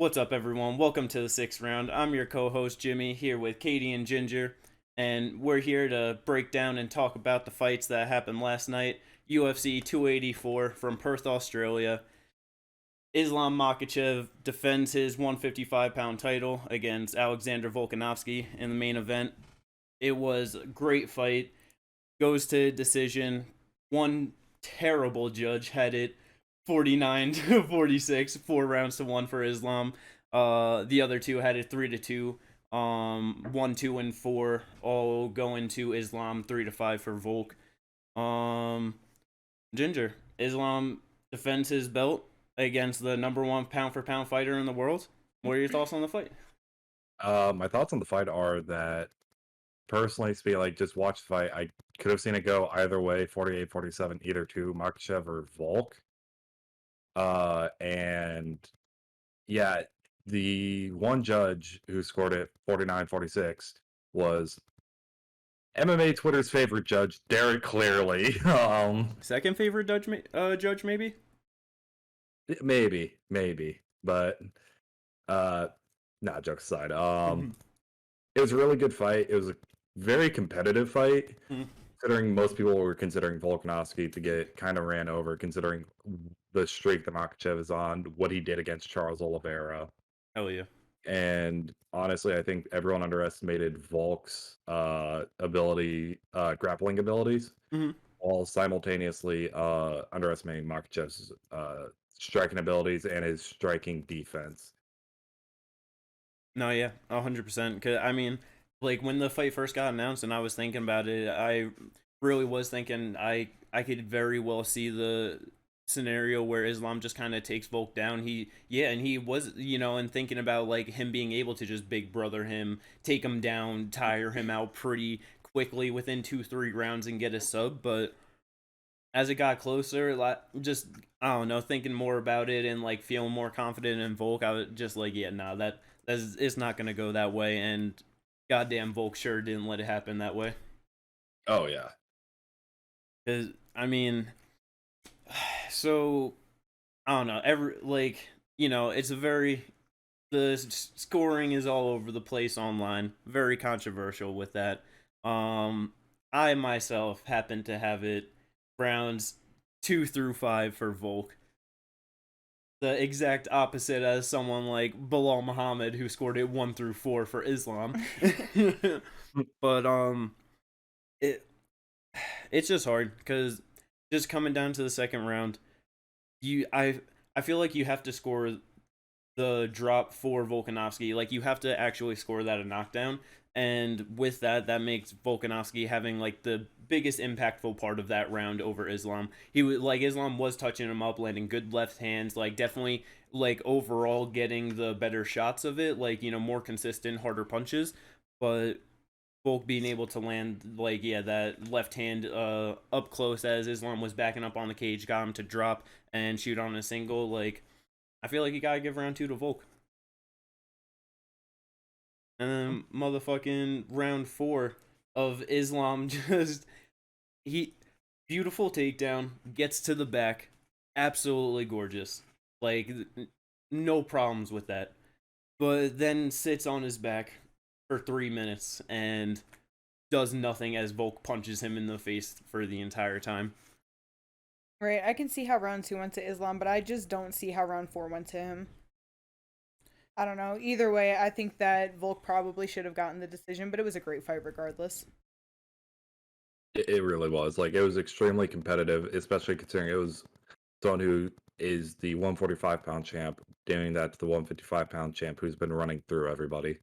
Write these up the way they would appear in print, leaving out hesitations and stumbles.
What's up, everyone? Welcome to the sixth round. I'm your co host, Jimmy, here with Katie and Ginger, and we're here to break down and talk about the fights that happened last night. UFC 284 from Perth, Australia. Islam Makhachev defends his 155-pound title against Alexander Volkanovski in the main event. It was a great fight, goes to decision. One terrible judge had it 49 to 46, 4 rounds to one for Islam. The other two had it 3 to 2. 1, 2, and 4 all going to Islam. 3 to 5 for Volk. Um, Ginger, Islam defends his belt against the number one pound for pound fighter in the world. What are your thoughts on the fight? My thoughts on the fight are that personally speaking, like just watch the fight. I could have seen it go either way, 48-47, either to Makhachev or Volk. And yeah, the one judge who scored it 49-46 was MMA Twitter's favorite judge, Derek Clearly. Second favorite judge maybe? Maybe, but not jokes aside. It was a really good fight. It was a very competitive fight, considering most people were considering Volkanovski to get kind of ran over, considering the streak that Makhachev is on, what he did against Charles Oliveira. Hell yeah. And honestly, I think everyone underestimated Volk's ability, grappling abilities, while simultaneously underestimating Makhachev's striking abilities and his striking defense. No, yeah, 100%. Cause I mean, like when the fight first got announced, and I was thinking about it, I really was thinking I could very well see the scenario where Islam just kind of takes Volk down. And he was, and thinking about like him being able to just big brother him, take him down, tire him out pretty quickly within 2-3 rounds and get a sub. But as it got closer, like just I don't know, thinking more about it and like feeling more confident in Volk, I was just like, yeah, nah, that's it's not gonna go that way. And goddamn, Volk sure didn't let it happen that way. Oh yeah. Cause I mean, so I don't know. It's a very the scoring is all over the place online. Very controversial with that. I myself happen to have it rounds 2 through 5 for Volk. The exact opposite as someone like Bilal Muhammad who scored it 1 through 4 for Islam. But it it's just hard because just coming down to the second round, you I feel like you have to score the drop for Volkanovski. Like you have to actually score that a knockdown. And with that, that makes Volkanovski having like the biggest impactful part of that round over Islam. He was like Islam was touching him up, landing good left hands, like definitely like overall getting the better shots of it, like more consistent, harder punches. But Volk being able to land like that left hand up close as Islam was backing up on the cage, got him to drop and shoot on a single. Like I feel like you gotta give round 2 to Volk. And then motherfucking round 4 of Islam just he beautiful takedown, gets to the back, absolutely gorgeous. Like no problems with that. But then sits on his back for 3 minutes and does nothing as Volk punches him in the face for the entire time. Right, I can see how round 2 went to Islam, but I just don't see how round 4 went to him. I don't know. Either way, I think that Volk probably should have gotten the decision, but it was a great fight regardless. It really was. Like, it was extremely competitive, especially considering it was someone who is the 145-pound champ doing that to the 155-pound champ who's been running through everybody.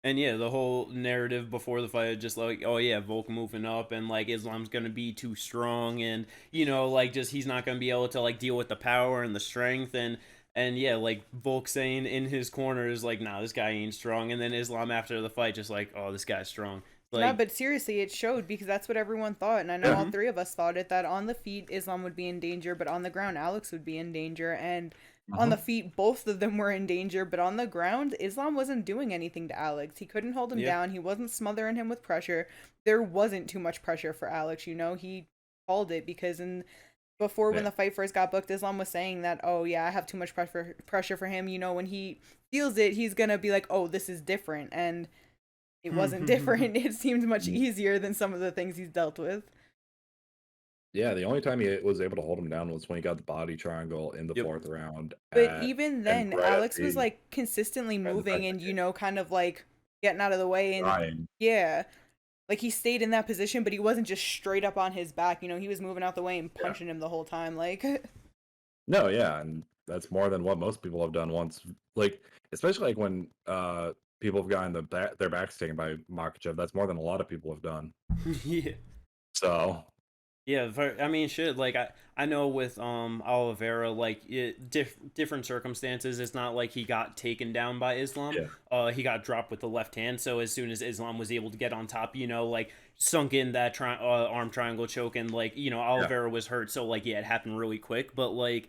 And yeah, the whole narrative before the fight, just like, oh yeah, Volk moving up, and like Islam's gonna be too strong, and like just he's not gonna be able to like deal with the power and the strength, and yeah, like Volk saying in his corner is like, nah, this guy ain't strong, and then Islam after the fight just like, oh, this guy's strong. Like, no, but seriously, it showed because that's what everyone thought, and I know all three of us thought it, that on the feet, Islam would be in danger, but on the ground, Alex would be in danger, and on the feet, both of them were in danger, but on the ground, Islam wasn't doing anything to Alex. He couldn't hold him down. He wasn't smothering him with pressure. There wasn't too much pressure for Alex, he called it because before when Yeah. the fight first got booked, Islam was saying that, oh yeah, I have too much pressure for him. You know, when he feels it, he's gonna be like, oh, this is different, and it wasn't different. It seemed much Mm. easier than some of the things he's dealt with. Yeah, the only time he was able to hold him down was when he got the body triangle in the Yep. 4th round But at even and then, right at Alex was the like consistently right at the moving and, second kind of like getting out of the way. And trying. yeah, like he stayed in that position, but he wasn't just straight up on his back. He was moving out the way and Yeah. punching him the whole time. Like, No, yeah, and that's more than what most people have done once. Like, especially like when people have gotten their backs taken by Makachev. That's more than a lot of people have done. Yeah. So Yeah, I mean, shit. Like I know with Oliveira, like different circumstances. It's not like he got taken down by Islam. yeah, He got dropped with the left hand. So as soon as Islam was able to get on top, like sunk in that arm triangle choke, and like yeah, Oliveira was hurt. So like yeah, it happened really quick. But like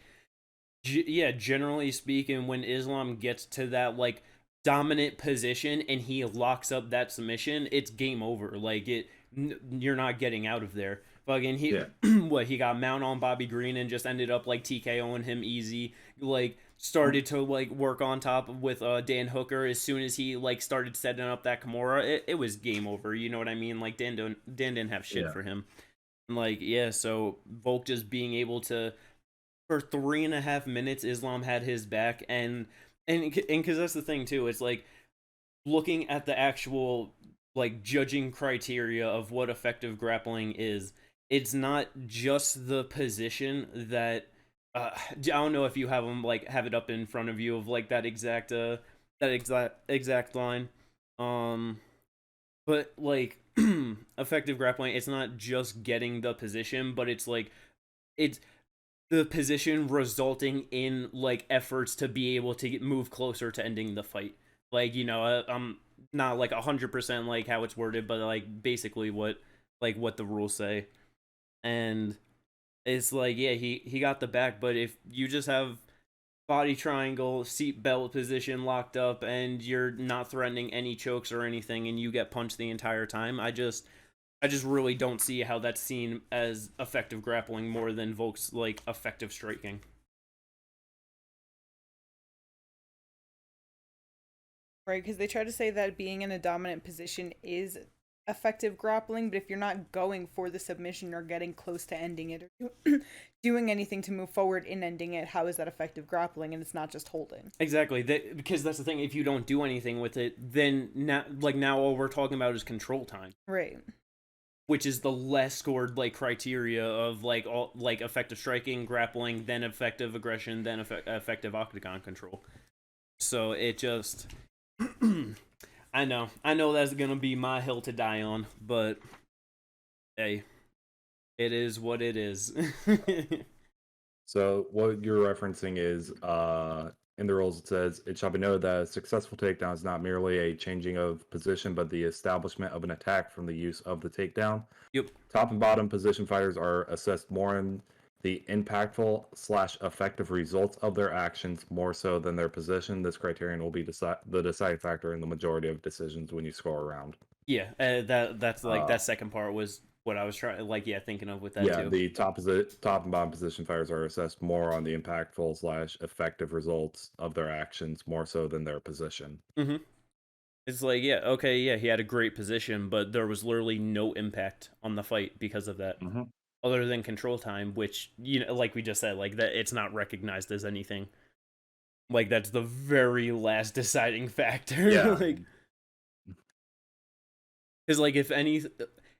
yeah, generally speaking, when Islam gets to that like dominant position and he locks up that submission, it's game over. Like you're not getting out of there. Fucking he, yeah, what he got mount on Bobby Green and just ended up like TKOing him easy. Like started to like work on top with Dan Hooker as soon as he like started setting up that Kimura. It was game over. You know what I mean? Like Dan didn't have shit yeah. for him. And like yeah, so Volk just being able to for 3.5 minutes, Islam had his back, and because that's the thing too. It's like looking at the actual like judging criteria of what effective grappling is. It's not just the position that I don't know if you have them like have it up in front of you of like that exact line, um, but like effective grappling. It's not just getting the position, but it's like it's the position resulting in like efforts to be able to move closer to ending the fight. Like I'm not like 100% like how it's worded, but like basically what the rules say. And it's like yeah, he got the back, but if you just have body triangle, seat belt position locked up, and you're not threatening any chokes or anything, and you get punched the entire time, I just really don't see how that's seen as effective grappling more than Volk's like effective striking. right? Because they try to say that being in a dominant position is effective grappling, but if you're not going for the submission or getting close to ending it or doing anything to move forward in ending it, how is that effective grappling? And it's not just holding. Exactly, because that's the thing. If you don't do anything with it, then now all we're talking about is control time, Right. which is the less scored like criteria of like all like effective striking, grappling, then effective aggression, then effective octagon control. So it just I know that's gonna be my hill to die on, but hey, it is what it is. So what you're referencing is in the rules it says it shall be noted that a successful takedown is not merely a changing of position, but the establishment of an attack from the use of the takedown. Yep. Top and bottom position fighters are assessed more in the impactful / effective results of their actions more so than their position. This criterion will be the deciding factor in the majority of decisions when you score a round. Yeah, that's like Uh, that second part was what I was trying like yeah thinking of with that yeah, too. the top and bottom position fighters are assessed more on the impactful / effective results of their actions more so than their position. Mm-hmm. It's like yeah okay yeah he had a great position, but there was literally no impact on the fight because of that. Mm-hmm. Other than control time, which like we just said, like that it's not recognized as anything. Like that's the very last deciding factor. Yeah. Like, because like if any,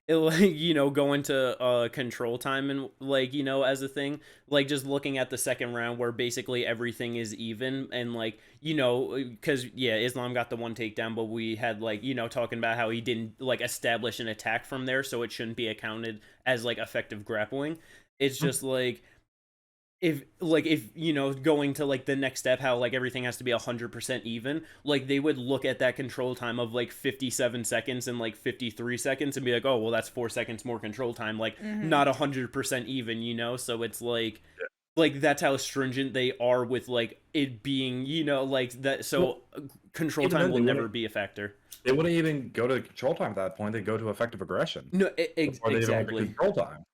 it like go into control time and like as a thing, like just looking at the second round where basically everything is even and like because yeah Islam got the one takedown, but we had like talking about how he didn't like establish an attack from there, so it shouldn't be accounted as like effective grappling. It's just like if going to like the next step how like everything has to be 100% even, like they would look at that control time of like 57 seconds and like 53 seconds and be like, oh well that's 4 seconds more control time, like not 100% even, so it's like that's how stringent they are with like it being like that, so Well, control even time then, will never be a factor. they wouldn't even go to control time at that point. They go to effective aggression No before they even went to exactly. control time.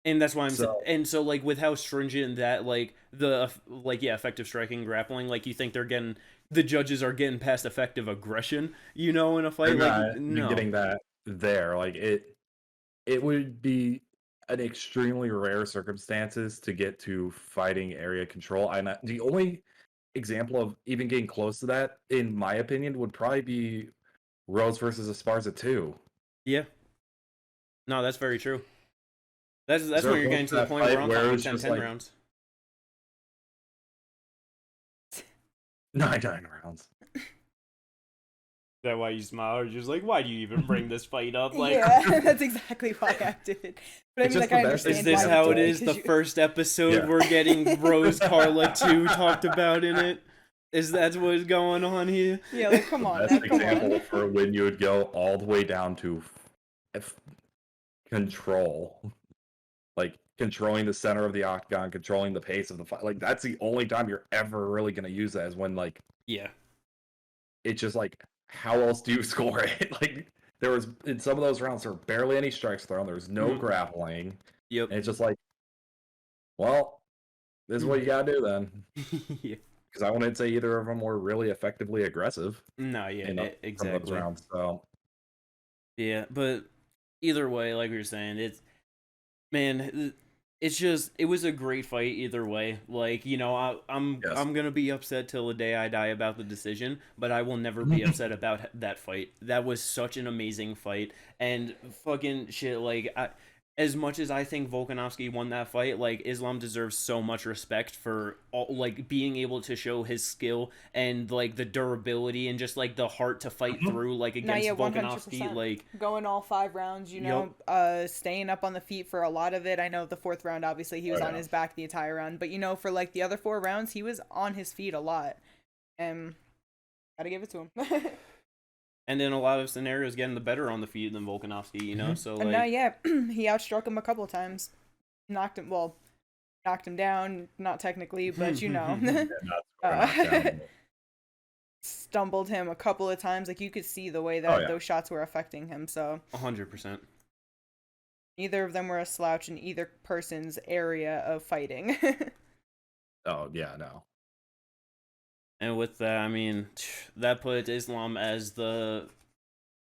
And that's why So and so like with how stringent that like the like yeah effective striking grappling, like you think the judges are getting past effective aggression, you know, in a they're fight, like not no. getting that there. Like it would be an extremely rare circumstances to get to fighting area control. And the only example of even getting close to that, in my opinion, would probably be Rose versus Esparza 2. Yeah, no, that's very true. Is That's there when a you're point getting to to the that point where fight I'm where it calling was 10 just 10 like rounds. 9 rounds? Is that why you smile, or just like, why do you even bring this fight up? Like, Yeah, that's exactly why I did. But I It's mean, just like, the I best is understand this why you how it did is? The because first episode Yeah. we're getting Rose Carla 2 talked about in it? Is that what's going on here? yeah, like, come The on, best now, come example on. for when you would go all the way down to f- control, like controlling the center of the octagon, controlling the pace of the fight. Like that's the only time you're ever really gonna use that is when like Yeah. it's just like how else do you score it? Like there was in some of those rounds there were barely any strikes thrown. There was no Mhm. grappling, Yep. and it's just like, well, this is what you gotta do then. Yeah. Because I wouldn't say either of them were really effectively aggressive No, yeah, some of those exactly. rounds. So Yeah, but either way, like we were saying, man, it's just it was a great fight either way. Like, you know, yes. I'm gonna be upset till the day I die about the decision, but I will never be upset about that fight. That was such an amazing fight, and fucking shit. Like, as much as I think Volkanovski won that fight, like Islam deserves so much respect for like being able to show his skill and like the durability and just like the heart to fight through like No, against yeah, Volkanovski. 100%. Like, Going all 5 rounds, you yep, know, staying up on the feet for a lot of it. I know the fourth round, obviously, he Oh was on yeah. his back the entire round, but you know, for like the other 4 rounds, he was on his feet a lot. And gotta give it to him. and in a lot of scenarios, getting the better on the feet than Volkanovski. You know, so And now, like. yeah, he outstruck him a couple of times. Knocked him down, not technically, but you know. Yeah, not knockdown. Stumbled him a couple of times. Like, you could see the way Oh that yeah. those shots were affecting him. So 100%. neither of them were a slouch in either person's area of fighting. Oh yeah, no. And with that, I mean, that put Islam as the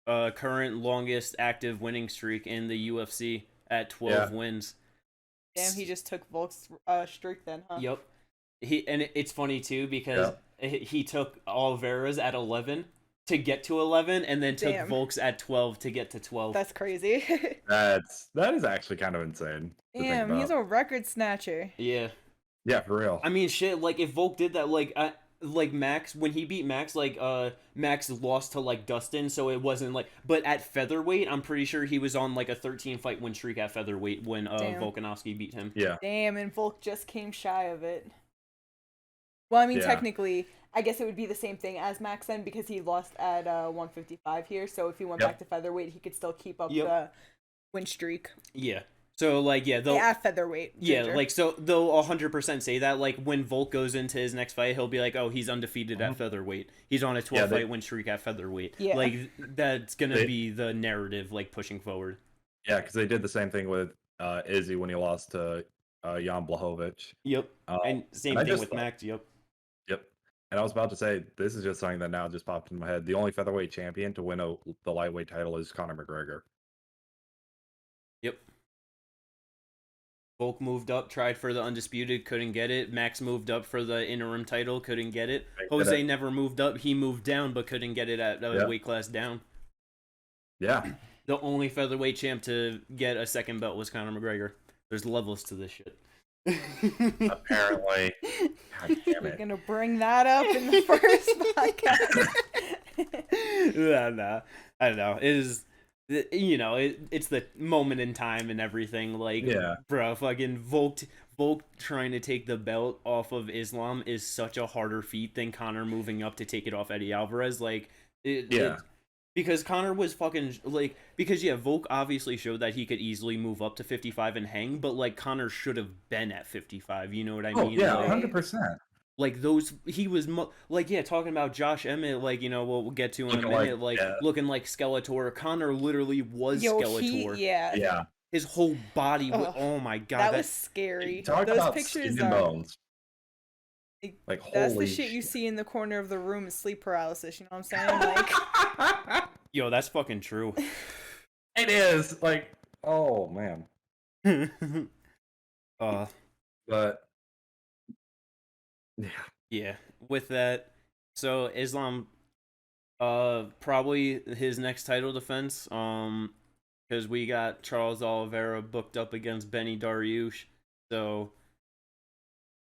current longest active winning streak in the UFC at 12 Yeah. wins. Damn, he just took Volk's streak then, huh? Yep. It's funny too because Yeah. he took Oliveira's at 11 to get to 11, and then took Damn. Volk's at 12 to get to 12. That's crazy. That is actually kind of insane to think Damn, he's about. a record snatcher. Yeah. Yeah, for real. I mean, shit. Like if Volk did that, like Max when he beat Max, like Max lost to like Dustin, so it wasn't like. But at featherweight, I'm pretty sure he was on like a 13 fight win streak at featherweight when Damn. Volkanovski beat him. Yeah. Damn, and Volk just came shy of it. Well, I mean, Yeah. technically, I guess it would be the same thing as Max then because he lost at 155 here. So if he went Yep. back to featherweight, he could still keep up Yep. the win streak. Yeah. So like yeah, they'll At featherweight. yeah, Ginger. like so they'll 100% say that like when Volk goes into his next fight, he'll be like, "Oh, he's undefeated at featherweight. He's on a 12 they- fight win streak at featherweight." Yeah. Like that's going to They- be the narrative like pushing forward. Yeah, because they did the same thing with Izzy when he lost to Jan Blachowicz. Yep. And same I thing just with thought- Max, yep. Yep. And I was about to say, this is just something that now just popped in my head. The only featherweight champion to win the lightweight title is Conor McGregor. Yep. Volk moved up, tried for the undisputed, couldn't get it. Max moved up for the interim title, couldn't get it. Jose never moved up, he moved down, but couldn't get it at a weight class down. Yeah. The only featherweight champ to get a second belt was Conor McGregor. There's levels to this shit. Apparently. God damn We're it. gonna bring that up in the first podcast. Nah, I don't know. It is, you know, it's the moment in time and everything. Like, Yeah. bro, fucking Volk trying to take the belt off of Islam is such a harder feat than Conor moving up to take it off Eddie Alvarez. Like, because Conor was fucking like Volk obviously showed that he could easily move up to 55 and hang, but like Conor should have been at 55. You know what I mean? Yeah, Like, 100%. like those, he was like, yeah, talking about Josh Emmett, like, you know, we'll get to in a minute, looking like Skeletor. Conor literally was Skeletor. Yeah. his whole body. Ugh, Oh my god, that was scary. Talk Those about pictures skin and are bones. Like, that's the holy shit you shit. see in the corner of the room is sleep paralysis. You know what I'm saying? Like, yo, that's fucking true. It is. Like, oh, man. But, yeah. Yeah, with that, so Islam, probably his next title defense, because we got Charles Oliveira booked up against Benny Dariush, so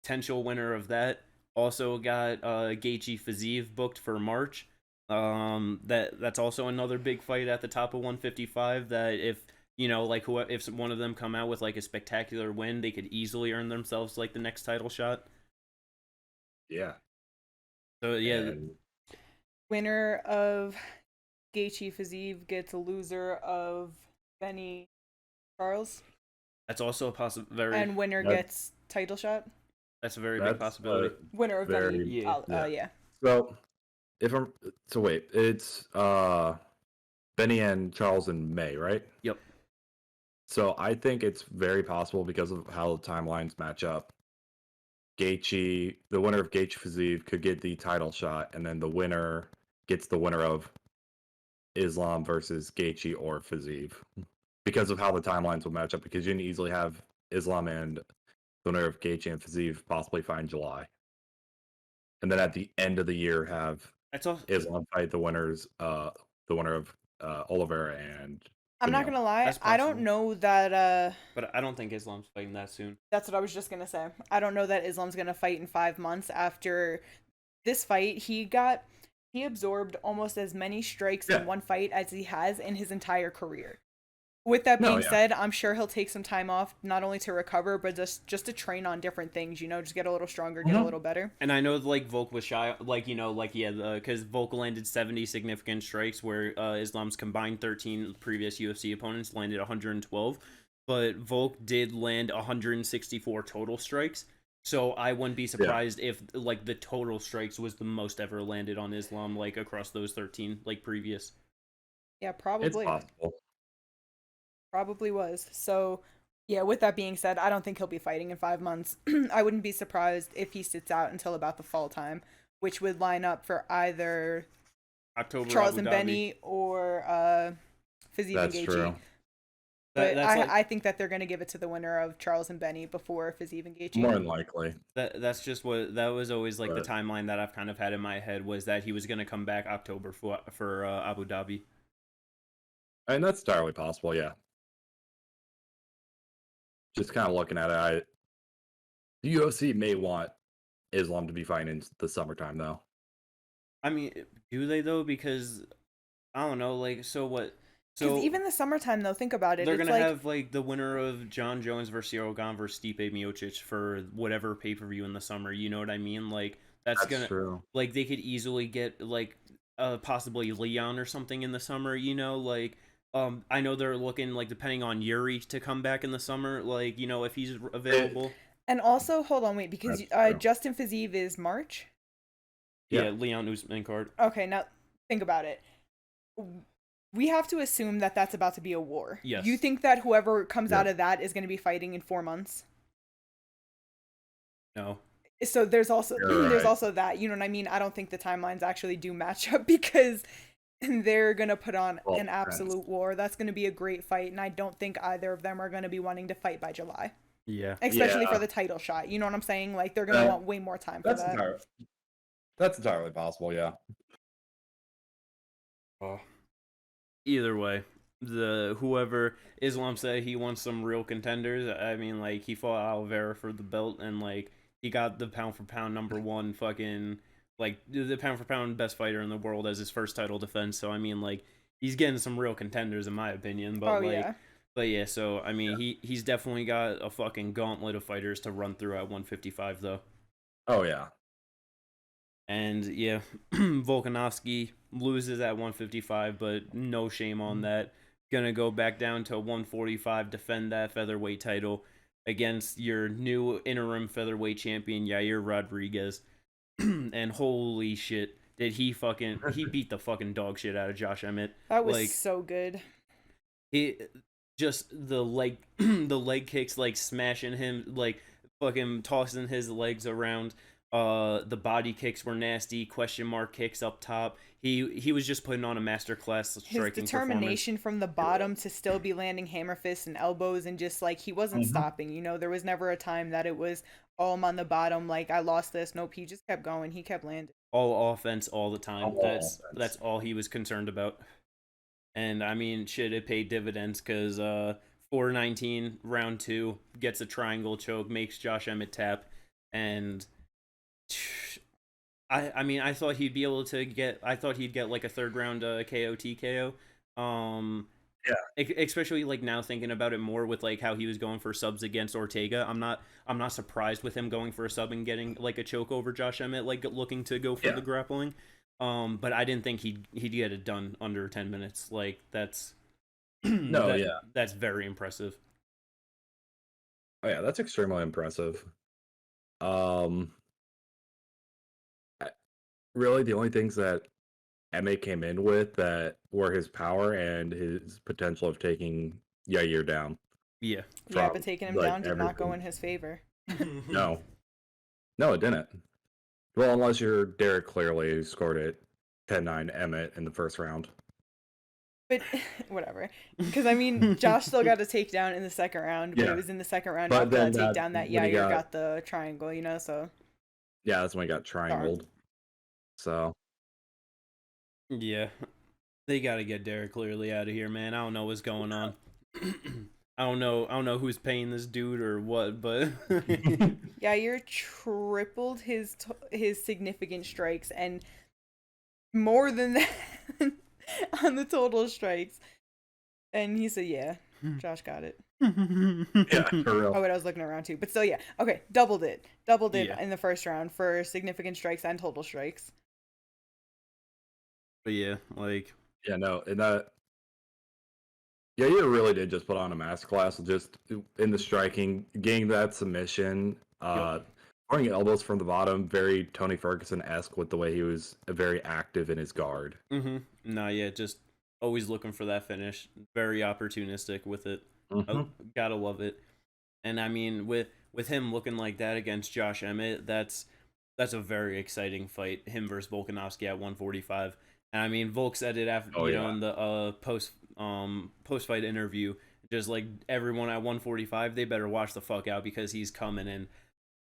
potential winner of that. Also got Gaethje Fiziev booked for March. That's also another big fight at the top of 155. That if like if one of them come out with like a spectacular win, they could easily earn themselves like the next title shot. Yeah. So yeah, And winner of Gaethje Fiziev gets a loser of Benny Charles, that's also a and winner That- gets title shot. that's a very big that's possibility. Winner of very, Benny. Yeah. Yeah. So, wait, it's Benny and Charles in May, right? Yep. So I think it's very possible because of how the timelines match up. The winner of Gaethje Fiziev could get the title shot, and then the winner gets the winner of Islam versus Gaethje or Fiziev, because of how the timelines will match up. Because you can easily have Islam and the winner of Gaethje and Fiziev possibly fight in July, and then at the end of the year have That's all. Islam fight the winner of Oliveira and. I'm not Beneil. gonna lie, That's I don't possible. know that But I don't think Islam's fighting that soon. that's what I was just gonna say. I don't know that Islam's gonna fight in 5 months after this fight. He absorbed almost as many strikes Yeah. in one fight as he has in his entire career. With that No, being yeah. said, I'm sure he'll take some time off, not only to recover, but just to train on different things, just get a little stronger, get a little better. And I know like Volk was shy, because Volk landed 70 significant strikes, where Islam's combined 13 previous UFC opponents landed 112, but Volk did land 164 total strikes. So I wouldn't be surprised if like the total strikes was the most ever landed on Islam, like across those 13 like previous. Yeah, It's probably. possible. Probably was. So, yeah, with that being said, I don't think he'll be fighting in 5 months. I wouldn't be surprised if he sits out until about the fall time, which would line up for either October Charles Abu and Dhabi. Benny or Fiziev and That's Gaethje. true. But That's like, I think that they're going to give it to the winner of Charles and Benny before Fiziev and Gaethje. More than likely. that's just what that was always like the But- timeline that I've kind of had in my head, was that he was going to come back October for Abu Dhabi. And that's entirely possible, yeah. Just kind of looking at it, the UFC may want Islam to be fighting in the summertime, though. I mean, do they though? Because I don't know. Like, so what? So Because even the summertime, though, think about it. they're It's gonna like, have like the winner of John Jones versus Cyril Gane versus Stipe Miocic for whatever pay per view in the summer. You know what I mean? Like that's gonna true. like they could easily get like possibly Leon or something in the summer. Like. I know they're looking like depending on Yuri to come back in the summer. Like if he's available. and also, hold on, wait, because That's true. Justin Fiziev is March. Yeah, Leon Usman card. Okay, now think about it. We have to assume that that's about to be a war. Yes. You think that whoever comes Yeah. out of that is going to be fighting in 4 months? No. So there's also You're there's right. also that. You know what I mean? I don't think the timelines actually do match up because they're gonna put on Well, an absolute war. That's gonna be a great fight, and I don't think either of them are gonna be wanting to fight by July, Yeah. especially Yeah. for the title shot. You know what I'm saying? Like they're gonna want way more time for that. That's entirely possible, yeah. Either way, the whoever Islam said he wants some real contenders. I mean, like he fought Oliveira for the belt, and like he got the pound for pound #1 fucking like the pound for pound best fighter in the world as his first title defense. So I mean, like he's getting some real contenders in my opinion. But yeah. So I mean, he's definitely got a fucking gauntlet of fighters to run through at 155 though. Oh, yeah. And yeah, Volkanovski loses at 155, but no shame on that. Gonna go back down to 145, defend that featherweight title against your new interim featherweight champion, Yair Rodriguez. And holy shit, did he beat the fucking dog shit out of Josh Emmett. That was like, so good. just the leg the leg kicks, like smashing him, like fucking tossing his legs around. The body kicks were nasty. Question mark kicks up top. He was just putting on a masterclass His striking performance. determination from the bottom to still be landing hammer fists and elbows, and just like he wasn't Mhm. stopping. There was never a time that it was, oh, I'm on the bottom, like I lost this. Nope, he just kept going. He kept landing. All offense all the time. All That's offense. all he was concerned about. And I mean, shit, it paid dividends because 419 round two gets a triangle choke, makes Josh Emmett tap, and I mean, I thought he'd be able to get. I thought he'd get like a third round KO TKO. Yeah. Especially like now thinking about it more with like how he was going for subs against Ortega. I'm not surprised with him going for a sub and getting like a choke over Josh Emmett, like looking to go for Yeah. the grappling. But I didn't think he'd get it done under 10 minutes. Like that's No, yeah. that's very impressive. Oh yeah, that's extremely impressive. Um, really, the only things that Emme came in with that were his power and his potential of taking Yair down. Yeah. Yeah, From but taking him like down did not go everything. in his favor. No, no, it didn't. Well, unless you're Derek Clearly, who scored it 10-9 Emmett in the first round. But whatever. Because I mean, Josh still got a takedown in the second round, but Yeah. it was in the second round But after then that takedown that when he Yair got the triangle, so yeah, that's when he got triangled. So Yeah. They got to get Derek Clearly out of here, man. I don't know what's going on. I don't know who's paying this dude or what, but Yair tripled his significant strikes and more than that on the total strikes. And he said, yeah, Josh got it. yeah, for real. Oh, wait, I was looking around too. But still, yeah. Okay, doubled it. Doubled it Yeah. in the first round for significant strikes and total strikes. But yeah, like Yeah, no, and yeah, you really did just put on a masterclass just in the striking, getting that submission, throwing elbows from the bottom, very Tony Ferguson-esque with the way he was very active in his guard. No, yeah, just always looking for that finish. Very opportunistic with it. Mhm. Gotta love it. And I mean, with him looking like that against Josh Emmett, that's a very exciting fight. Him versus Volkanovski at 145. And I mean, Volk said it after in the post fight interview, just like everyone at 145, they better watch the fuck out because he's coming in.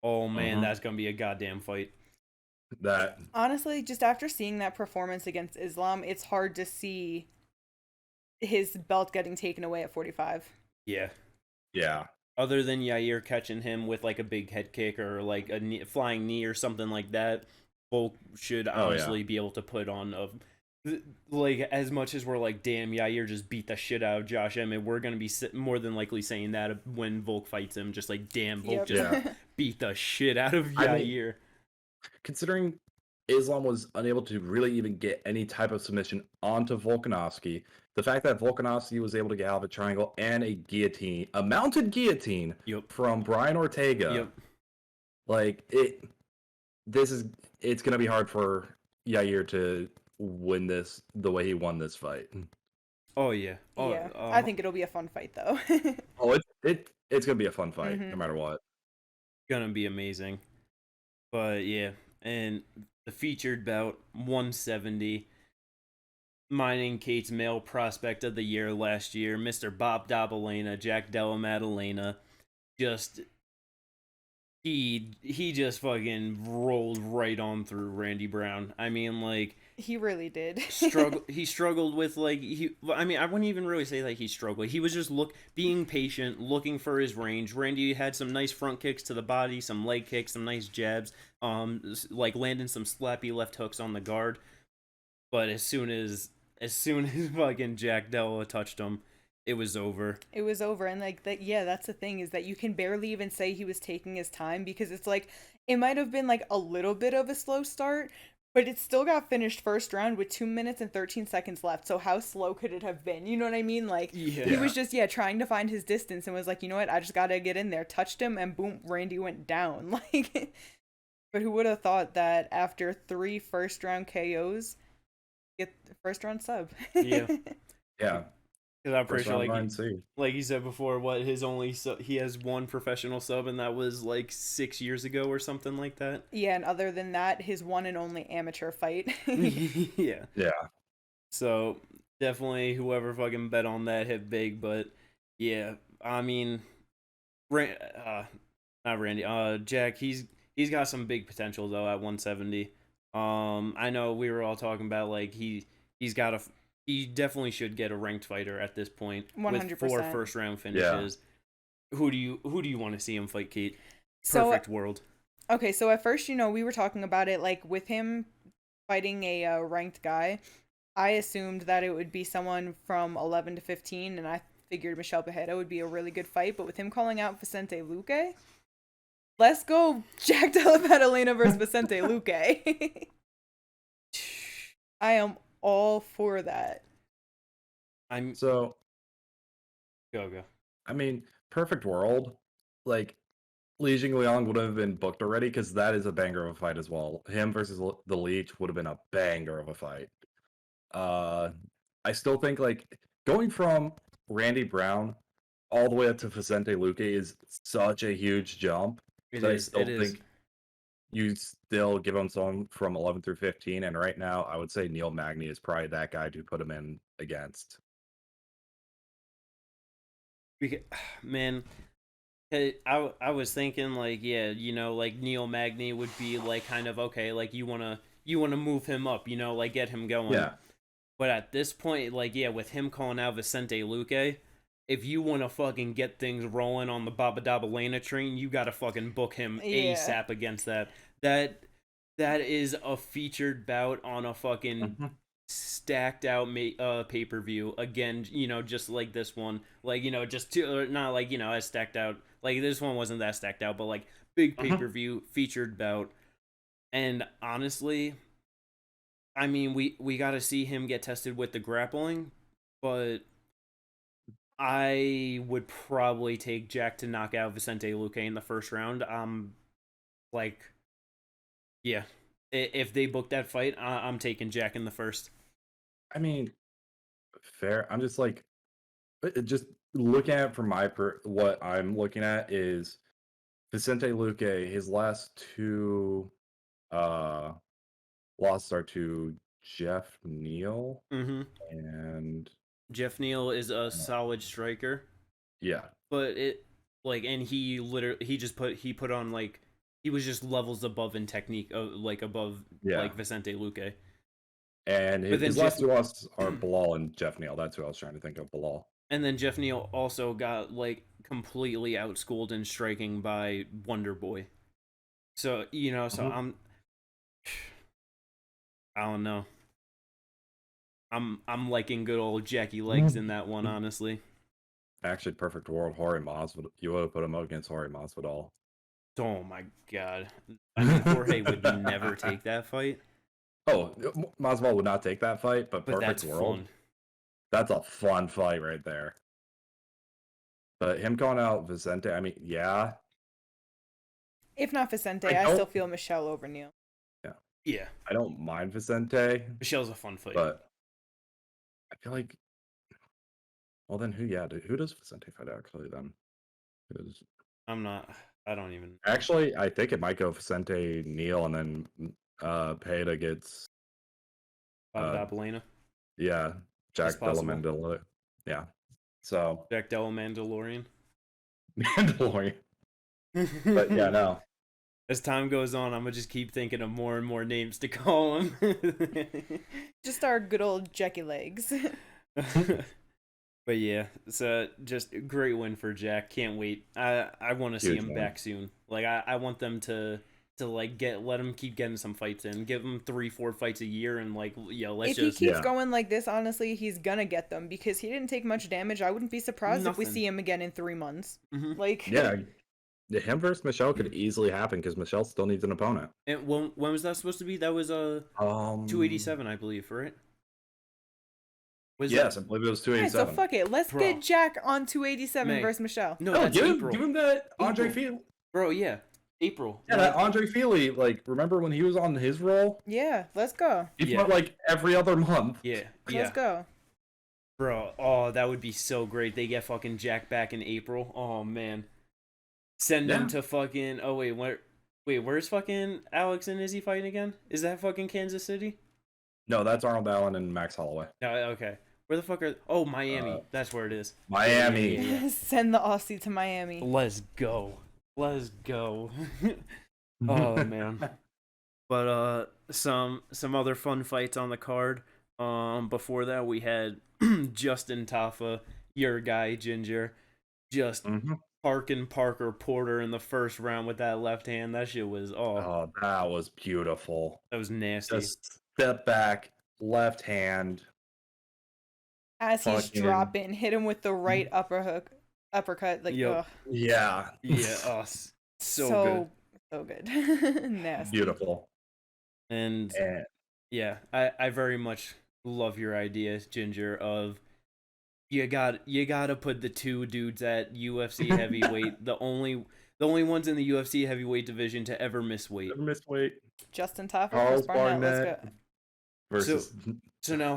Oh man, that's gonna be a goddamn fight. That Honestly, just after seeing that performance against Islam, it's hard to see his belt getting taken away at 45. Yeah. yeah. Other than Yair catching him with like a big head kick or like a flying knee or something like that, Volk should honestly be able to put on a like as much as we're like, damn, Yair just beat the shit out of Josh Emmett. We're gonna be more than likely saying that when Volk fights him, just like, damn, Volk just beat the shit out of Yair. I mean, considering Islam was unable to really even get any type of submission onto Volkanovski, the fact that Volkanovski was able to get out of a triangle and a mounted guillotine from Brian Ortega, like it's gonna be hard for Yair to win this the way he won this fight. Oh yeah. Oh, yeah. I think it'll be a fun fight though. Oh, it's gonna be a fun fight no matter what. Gonna be amazing. But yeah, and the featured bout 170. Mining Kate's male prospect of the year last year, Mr. Bob Dabalena, Jack Della Maddalena, just he just fucking rolled right on through Randy Brown. I mean, like he really did. He struggled with like I mean, I wouldn't even really say that he struggled. He was just being patient, looking for his range. Randy had some nice front kicks to the body, some leg kicks, some nice jabs, like landing some slappy left hooks on the guard. But as soon as fucking Jack Della touched him, it was over. It was over, and like that. Yeah, that's the thing, is that you can barely even say he was taking his time, because it's like it might have been like a little bit of a slow start, but it still got finished first round with 2 minutes and 13 seconds left. So how slow could it have been? You know what I mean? Like he was just trying to find his distance and was like, you know what? I just gotta get in there. Touched him, and boom, Randy went down. Like, but who would have thought that after 3 first round KOs, get the first round sub? Yeah. Because I'm pretty First sure, round RNC. like you said before, what his only he has one professional sub, and that was like 6 years ago or something like that. Yeah, and other than that, his one and only amateur fight. Yeah. Yeah. So definitely whoever fucking bet on that hit big, but yeah, I mean, not Randy, Jack, he's got some big potential though at 170. I know we were all talking about like he's got he definitely should get a ranked fighter at this point 100%. with 4 first round finishes. Yeah. Who do you want to see him fight, Kate? Perfect world. Okay, so at first, we were talking about it like with him fighting a ranked guy. I assumed that it would be someone from 11 to 15, and I figured Michelle Pajeda would be a really good fight. But with him calling out Vicente Luque, let's go Jack Della Maddalena versus Vicente Luque. I am all for that. Go. I mean, perfect world. Like, Li Jingliang would have been booked already because that is a banger of a fight as well. Him versus the Leech would have been a banger of a fight. I still think like going from Randy Brown all the way up to Vicente Luque is such a huge jump. I still think you still give him someone from 11 through 15, and right now I would say Neil Magny is probably that guy to put him in against. Man, I was thinking like, yeah, like Neil Magny would be like kind of okay, like you wanna move him up, like get him going. Yeah. But at this point, like, yeah, with him calling out Vicente Luque, if you want to fucking get things rolling on the Baba Dabalena train, you got to fucking book him ASAP against that. That is a featured bout on a fucking stacked out pay-per-view. Again, just like this one. Like, just not like, as stacked out. Like, this one wasn't that stacked out, but like big pay-per-view featured bout. And honestly, I mean, we got to see him get tested with the grappling, but I would probably take Jack to knock out Vicente Luque in the first round. Like, yeah, if they book that fight, I'm taking Jack in the first. I mean, fair. I'm just like, just looking at it from what I'm looking at is Vicente Luque. His last 2 losses are to Jeff Neal and Jeff Neal is a solid striker. Yeah, but and he literally he put on like he was just levels above in technique, like above like Vicente Luque. And his last 2 losses are Bilal and Jeff Neal. That's who I was trying to think of, Bilal. And then Jeff Neal also got like completely outschooled in striking by Wonder Boy. So I don't know. I'm liking good old Jackie Legs in that one, honestly. Actually, perfect world, Jorge Masvidal. You would have put him up against Jorge Masvidal. Oh my god! I mean, Jorge would never take that fight. Oh, Masvidal would not take that fight, but perfect world. Fun. That's a fun fight right there. But him calling out Vicente, I mean, yeah. If not Vicente, I still feel Michelle over Neil. Yeah. I don't mind Vicente. Michelle's a fun fight. But I feel like, well, then who does Vicente fight actually then? I don't even. Actually, I think it might go Vicente Neal and then Pajeda gets. Dabalena? Yeah. Jack Della Mandalorian. Yeah. So. Jack Della Mandalorian? Mandalorian. But yeah, no. As time goes on, I'm gonna just keep thinking of more and more names to call him. Just our good old Jackie Legs. But yeah, it's just a great win for Jack. Can't wait. I want to see him back soon. Like I want them to like let him keep getting some fights in. Give him 3-4 fights a year, and like let's if he keeps going like this, honestly, he's gonna get them because he didn't take much damage. I wouldn't be surprised if we see him again in 3 months. Like him versus Michelle could easily happen because Michelle still needs an opponent. And when was that supposed to be? That was 287, I believe, right? I believe it was 287. Right, so fuck it. Let's get Jack on 287 versus Michelle. No, give him that Andre Fili. Bro, yeah. April. Yeah, that Andre Fili, like, remember when he was on his roll? Yeah, let's go. He fought like every other month. Yeah. Let's go. Bro, oh, that would be so great. They get fucking Jack back in April. Oh man. Send him Yeah. to fucking where's fucking Alex and Izzy fighting again? Is that fucking Kansas City? No, that's Arnold Allen and Max Holloway. No, okay. Where the fuck are Miami. That's where it is. Miami. Yeah. Send the Aussie to Miami. Let's go. Let's go. Oh man. But some other fun fights on the card. Before that we had Justin Tafa, your guy Ginger, just parking Parker Porter in the first round with that left hand. That shit was Oh, that was beautiful. that was nasty. Just step back, left hand. As he's Fucking- dropping, hit him with the right uppercut. Like, Yep. ugh. Yeah. Yeah, so So good. Nasty. Beautiful. And And yeah, I very much love your idea, Ginger, of you gotta put the two dudes at UFC heavyweight, the only ones in the UFC heavyweight division to ever miss weight. never miss weight. Justin Tafa, Charles Chris Barnett, let's Barnett. go. Versus So now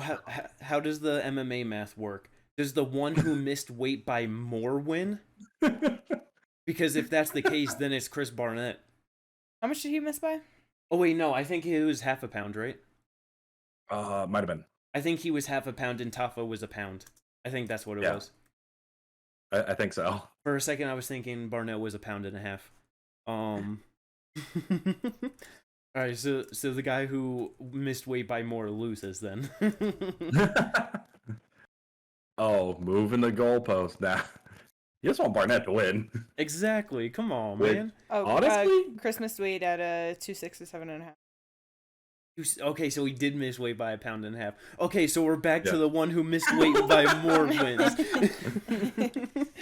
how does the MMA math work? Does the one who missed weight by more win? Because if that's the case, then it's Chris Barnett. How much did he miss by? Oh wait, no, I think it was half a pound, right? might have been. I think he was half a pound and Tafa was a pound. I think that's what it Yeah. was. I think so. For a second, I was thinking Barnett was a pound and a half. All right, so the guy who missed weight by more loses then. Oh, moving the goalpost now. You just want Barnett to win. Exactly. Come on, Wait, man. Oh, honestly? Chris missed weight at 267.5. Okay, so he did miss weight by a pound and a half. Okay, so we're back Yeah. to the one who missed weight by more wins.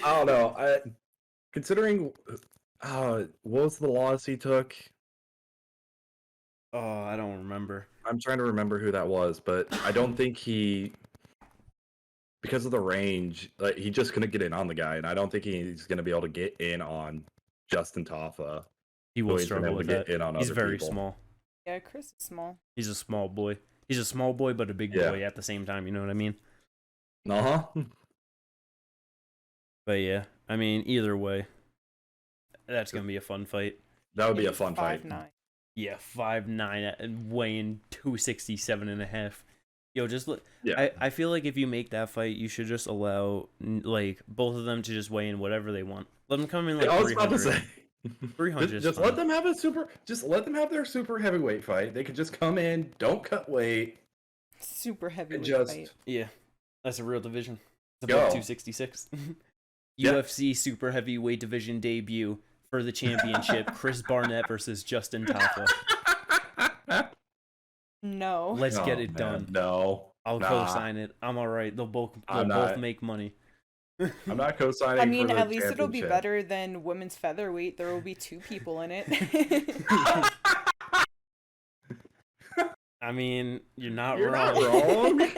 I don't know. Considering what was the loss he took? Oh, I don't remember. I'm trying to remember who that was, but I don't think because of the range, he just couldn't get in on the guy, and I don't think he's going to be able to get in on Justin Tafa. He will He's been struggle able with to get that. in on He's other very people. small. Yeah, Chris is small. He's a small boy. He's a small boy, but a big Yeah. boy at the same time. You know what I mean? Uh-huh. But yeah, I mean, either way, that's gonna be a fun fight. That would be a He's fun fight. 5'9". Yeah, 5'9" and weighing 267.5. Yo, just look. Yeah. I feel like if you make that fight, you should just allow like both of them to just weigh in whatever they want. Let them come in like I was about to 300. say. 300 is Just fine. let them have their super heavyweight fight. They could just come in, don't cut weight, Super heavyweight just fight. Yeah, that's a real division. It's Go. above 266. Yeah. UFC super heavyweight division debut for the championship: Chris Barnett versus Justin Tafa. No. Let's get Oh, it man, done. No. I'll Nah. co-sign it. I'm all right. They'll both I'm not. make money. I'm not co-signing. I mean, for the at least it'll be championship. better than women's featherweight. There will be 2 people in it. I mean, you're not You're wrong. not wrong.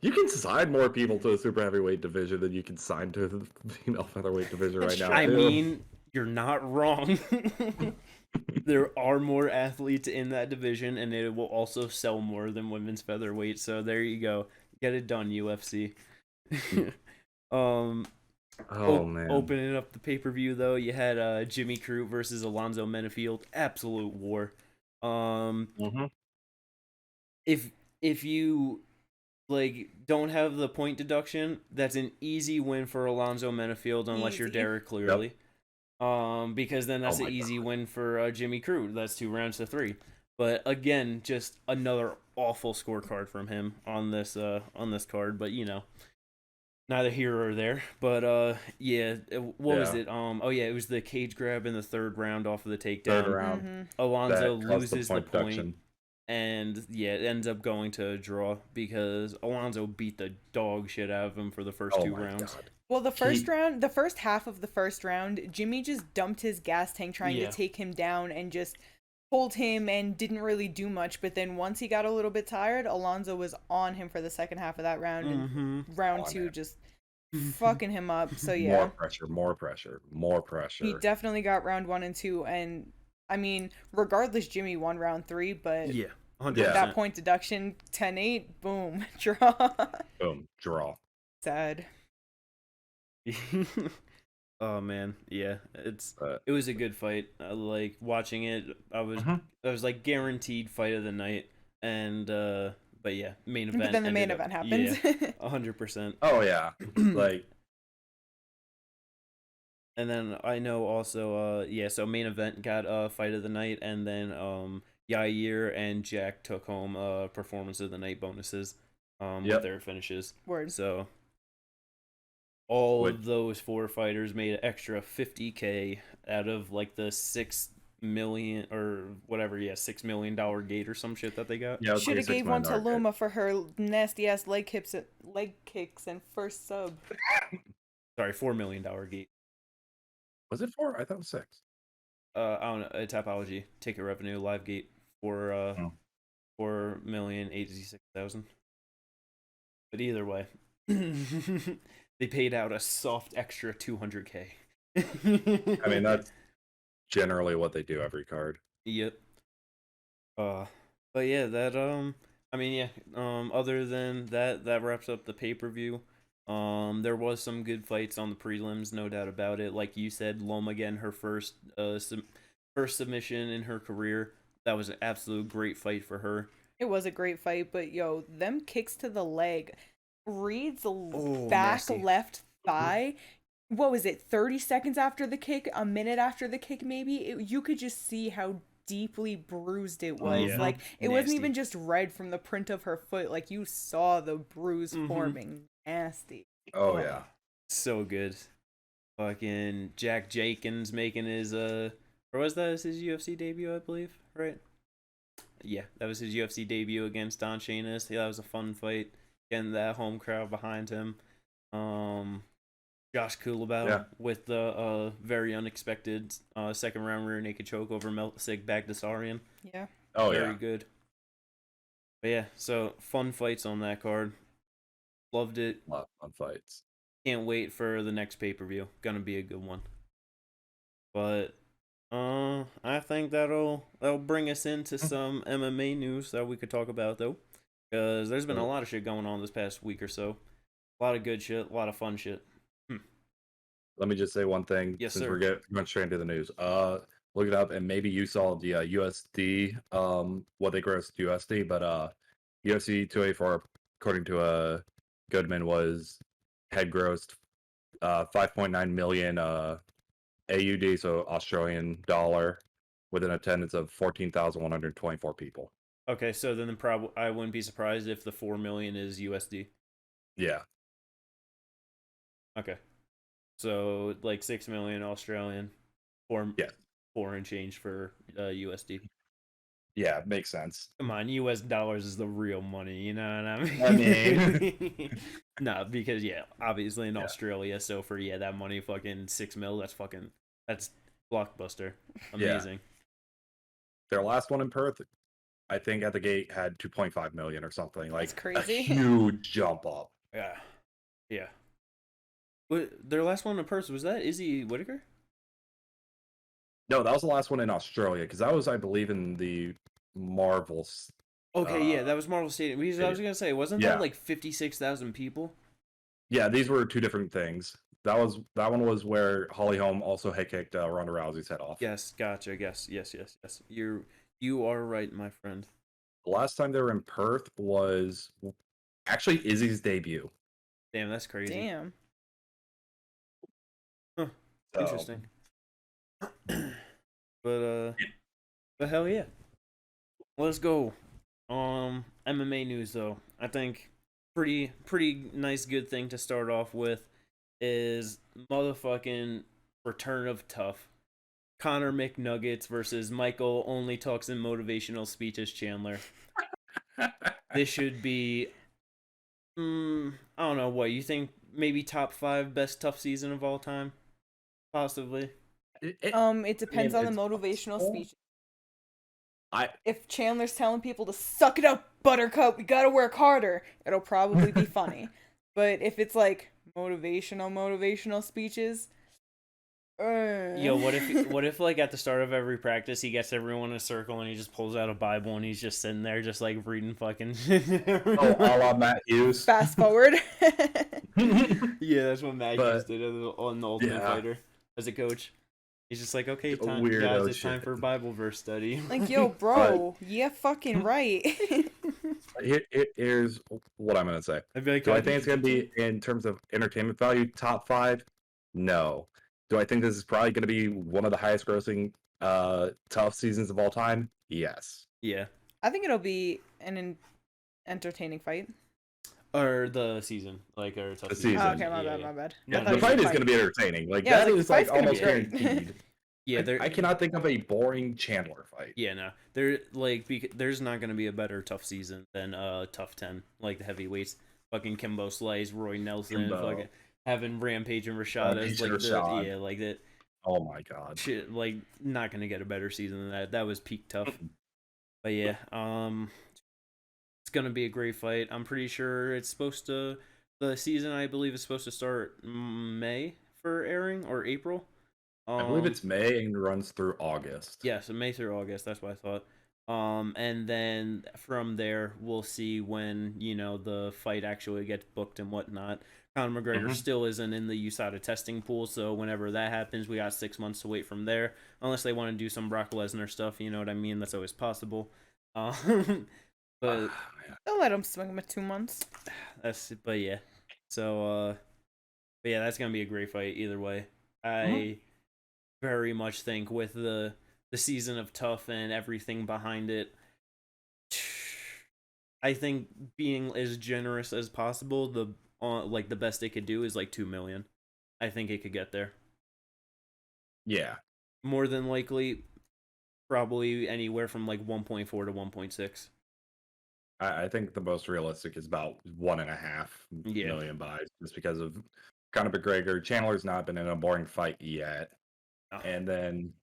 You can sign more people to the super heavyweight division than you can sign to the female featherweight division right now. I too. mean, you're not wrong. There are more athletes in that division, and it will also sell more than women's featherweight. So there you go. Get it done, UFC. oh man, Opening up the pay-per-view though, you had Jimmy Crute versus Alonzo Menafield. Absolute war. Mhm. If you like don't have the point deduction, that's an easy win for Alonzo Menafield unless you're Easy. Derek Clearly. Because then that's Oh an my easy God. win for Jimmy Crute. That's 2 rounds to 3. But again, just another awful scorecard from him on this card. But you know, neither here or there. But yeah, what was Yeah. it? Oh yeah, it was the cage grab in the 3rd round off of the takedown. Third round. Mhm. Alonzo That caused loses the point. deduction. And yeah, it ends up going to a draw because Alonzo beat the dog shit out of him for the first Oh 2 my rounds. God. Well, the first half of the first round, Jimmy just dumped his gas tank trying Yeah. to take him down and just pulled him and didn't really do much. But then once he got a little bit tired, Alonzo was on him for the second half of that round. And round On 2 him. just fucking him up. So More yeah, pressure, more pressure, more pressure. he definitely got round 1 and 2. And I mean, regardless, Jimmy won round 3. But Yeah, 100%. Yeah. that point deduction, 10-8, boom, draw. Boom, draw. Sad. Oh man, yeah, But it was a good fight. Like watching it, I was like guaranteed fight of the night, and but yeah, main event. But then the main ended up, event happens. Yeah, 100%. oh yeah, like And then I know also, yeah, so main event got fight of the night, and then Yair and Jack took home performance of the night bonuses with Yep. their finishes. Word. So all Which- of those 4 fighters made an extra 50K out of like the 6 million or whatever, yeah, $6 million gate or some shit that they got. yeah, it was Should like have a gave one to $6 million Luma for her nasty ass leg kicks and first sub. Sorry, $4 million gate. Was it 4? I thought it was 6. I don't know. Tapology ticket revenue live gate for Oh. 4,086,000. But either way, they paid out a soft extra 200K. I mean, that's generally what they do every card. Yep. But yeah, that I mean, yeah. Other than that, that wraps up the pay-per-view. There was some good fights on the prelims, no doubt about it. Like you said, Loma again, her first first submission in her career. That was an absolute great fight for her. It was a great fight, but yo, them kicks to the leg. Reed's back nasty. left thigh. What was it? 30 seconds after the kick, a minute after the kick, maybe. You could just see how deeply bruised it was. Yeah. Like it wasn't Nasty. even just red from the print of her foot. Like you saw the bruise forming. Nasty. Oh yeah. So good. Fucking Jack Jenkins making his or was that his UFC debut, I believe, right? Yeah, that was his UFC debut against Don Shanis. Yeah, that was a fun fight. Getting that home crowd behind him. Josh Kulabau with the very unexpected second round rear naked choke over Meltsik Bagdasarian. Yeah. Oh Very yeah. good. But yeah, so fun fights on that card. Loved it. A lot of fun fights. Can't wait for the next pay-per-view. Gonna be a good one. But I think that'll bring us into some MMA news that we could talk about though. Because there's been a lot of shit going on this past week or so. A lot of good shit, a lot of fun shit. Let me just say one thing. Yes, since sir. we're going straight into the news. Look it up, and maybe you saw the USD, what they grossed USD, but UFC 284, according to Goodman, had grossed 5.9 million AUD, so Australian dollar, with an attendance of 14,124 people. Okay, so then I wouldn't be surprised if the 4 million is USD. Yeah. Okay. So like 6 million Australian, four and change for USD. Yeah, makes sense. Come on, US dollars is the real money, you know what I mean? I mean, no, because yeah, obviously in Australia, so for that money, fucking 6 mil, that's blockbuster, amazing. Their last one in Perth, I think at the gate had 2.5 million or something. Like That's crazy. A huge jump up. Yeah. What their last one in Perth was that Izzy Whitaker? No, that was the last one in Australia because that was, I believe, in the Marvels. Okay, yeah, that was Marvel Stadium. Because I was gonna say, wasn't that like 56,000 people? Yeah, these were two different things. That one was where Holly Holm also head kicked Ronda Rousey's head off. Yes, gotcha. Yes. You are right, my friend. The last time they were in Perth was actually Izzy's debut. Damn, that's crazy. Damn. Huh. So, interesting. But hell yeah. Let's go. MMA news though. I think pretty nice good thing to start off with is motherfucking return of TUF. Connor McNuggets versus Michael only talks in motivational speeches Chandler. This should be I don't know what you think, maybe top 5 best TUF season of all time? Possibly. It depends on the motivational speech. If Chandler's telling people to suck it up, Buttercup, we gotta work harder, it'll probably be funny. But if it's like motivational speeches, yo, what if like at the start of every practice he gets everyone in a circle and he just pulls out a Bible and he's just sitting there just like reading fucking a la Matt Hughes. Fast forward. Yeah, that's what Magnus But did on the Ultimate yeah, Fighter as a coach. He's just like, okay, a guys, weirdo it's time shit. for Bible verse study. Like, yo, But bro, yeah, fucking right. here's what I'm gonna say. I'd be like, Do can I I be think it's gonna pizza? be in terms of entertainment value top 5? No. Do I think this is probably gonna be one of the highest grossing tough seasons of all time? Yes. Yeah. I think it'll be an entertaining fight. Or the season, like, or tough The season. Oh, season. okay, my Yeah, bad, yeah. my bad. I No, thought The you no, said fight is fight. gonna be entertaining. Like Yeah, I was that like, the is like fight's gonna be almost great. guaranteed. yeah, I cannot think of a boring Chandler fight. Yeah, no. There's not gonna be a better tough season than tough 10, like the heavyweights. Fucking Kimbo Slice, Roy Nelson, Kimbo. fucking having Rampage and Rashad as Rampage and like Rashad. yeah, like that Oh my god. shit, like not gonna get a better season than that. That was peak tough. But yeah, it's gonna be a great fight. I'm pretty sure the season I believe is supposed to start May for airing or April. I believe it's May and runs through August. Yeah, so May through August. That's what I thought. And then from there, we'll see when the fight actually gets booked and whatnot. Conor McGregor still isn't in the USADA testing pool, so whenever that happens, we got 6 months to wait from there. Unless they want to do some Brock Lesnar stuff, you know what I mean? That's always possible. But They'll let him swing him at 2 months. but yeah. So but yeah, that's gonna be a great fight either way. I very much think with the season of Tough and everything behind it, I think being as generous as possible, the best they could do is like 2 million. I think it could get there. Yeah. More than likely, probably anywhere from like 1.4 to 1.6. I think the most realistic is about 1.5 million buys, just because of Conor McGregor. Chandler's not been in a boring fight yet. Oh. And then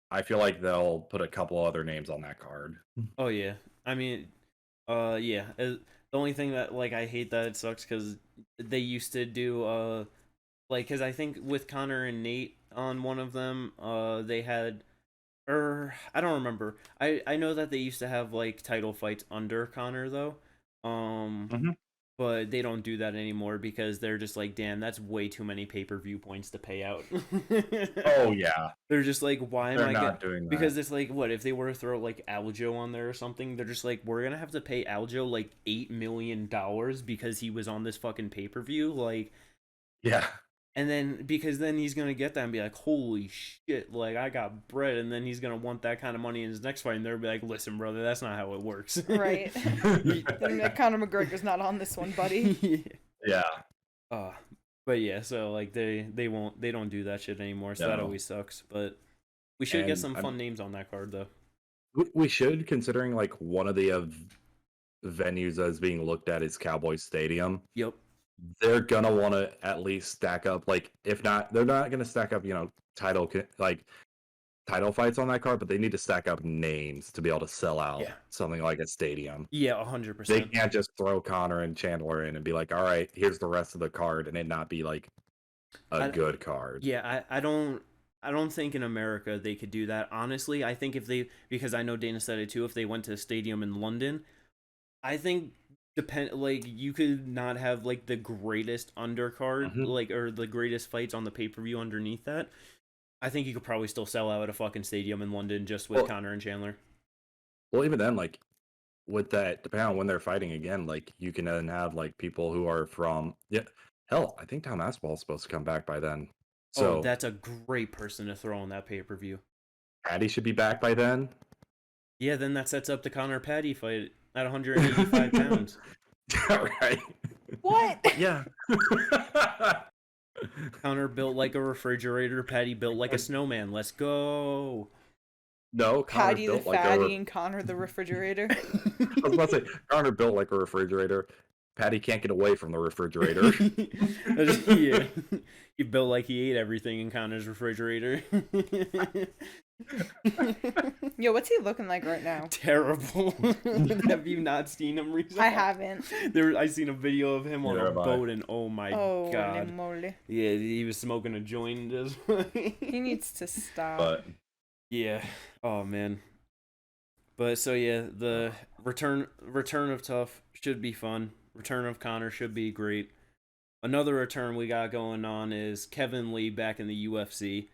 I feel like they'll put a couple other names on that card. Oh yeah, I mean, yeah. The only thing that like I hate that it sucks because they used to do like because I think with Connor and Nate on one of them they had I don't remember. I know that they used to have like title fights under Connor though. But they don't do that anymore because they're just like, damn, that's way too many pay-per-view points to pay out. Oh yeah. They're just like, why am They're I not doing that? Because it's like, what if they were to throw like Aljo on there or something? They're just like, we're gonna have to pay Aljo like $8 million because he was on this fucking pay-per-view, like. Yeah. And then because then he's gonna get that and be like, holy shit, like I got bread, and then he's gonna want that kind of money in his next fight, and they'll be like, listen, brother, that's not how it works. Right. Then Conor McGregor's not on this one, buddy. Yeah. But yeah, so like they don't do that shit anymore, so that No. always sucks. But we should get And some fun names on that card though. We should, considering like one of the venues that is being looked at is Cowboy Stadium. Yep. They're gonna want to at least stack up, like, if not, they're not gonna stack up, title fights on that card, but they need to stack up names to be able to sell out something like a stadium. Yeah, 100%. They can't just throw Connor and Chandler in and be like, all right, here's the rest of the card, and it not be like a good card. Yeah, I don't think in America they could do that. Honestly, I think because I know Dana said it too, if they went to a stadium in London, I think like you could not have like the greatest undercard, like, or the greatest fights on the pay-per-view underneath that. I think you could probably still sell out a fucking stadium in London just with Connor and Chandler. Well, even then, like, with that, depending on when they're fighting again, like, you can then have like people who are from hell, I think Tom Aspinall is supposed to come back by then. So that's a great person to throw on that pay-per-view. Patty should be back by then. Yeah, then that sets up the Connor Patty fight at 185 pounds. Right. What? Yeah. Connor built like a refrigerator. Patty built like a snowman. Let's go. No, Patty the fatty and Connor the refrigerator. I was about to say, Connor built like a refrigerator. Patty can't get away from the refrigerator. Yeah. He built like he ate everything in Connor's refrigerator. Yo, what's he looking like right now? Terrible. Have you not seen him recently? I haven't. I seen a video of him on a boat, and oh my god. Moly. Yeah, he was smoking a joint. He needs to stop. But yeah. Oh man. But so yeah, the return of Tough should be fun. Return of Connor should be great. another return we got going on is Kevin Lee back in the UFC.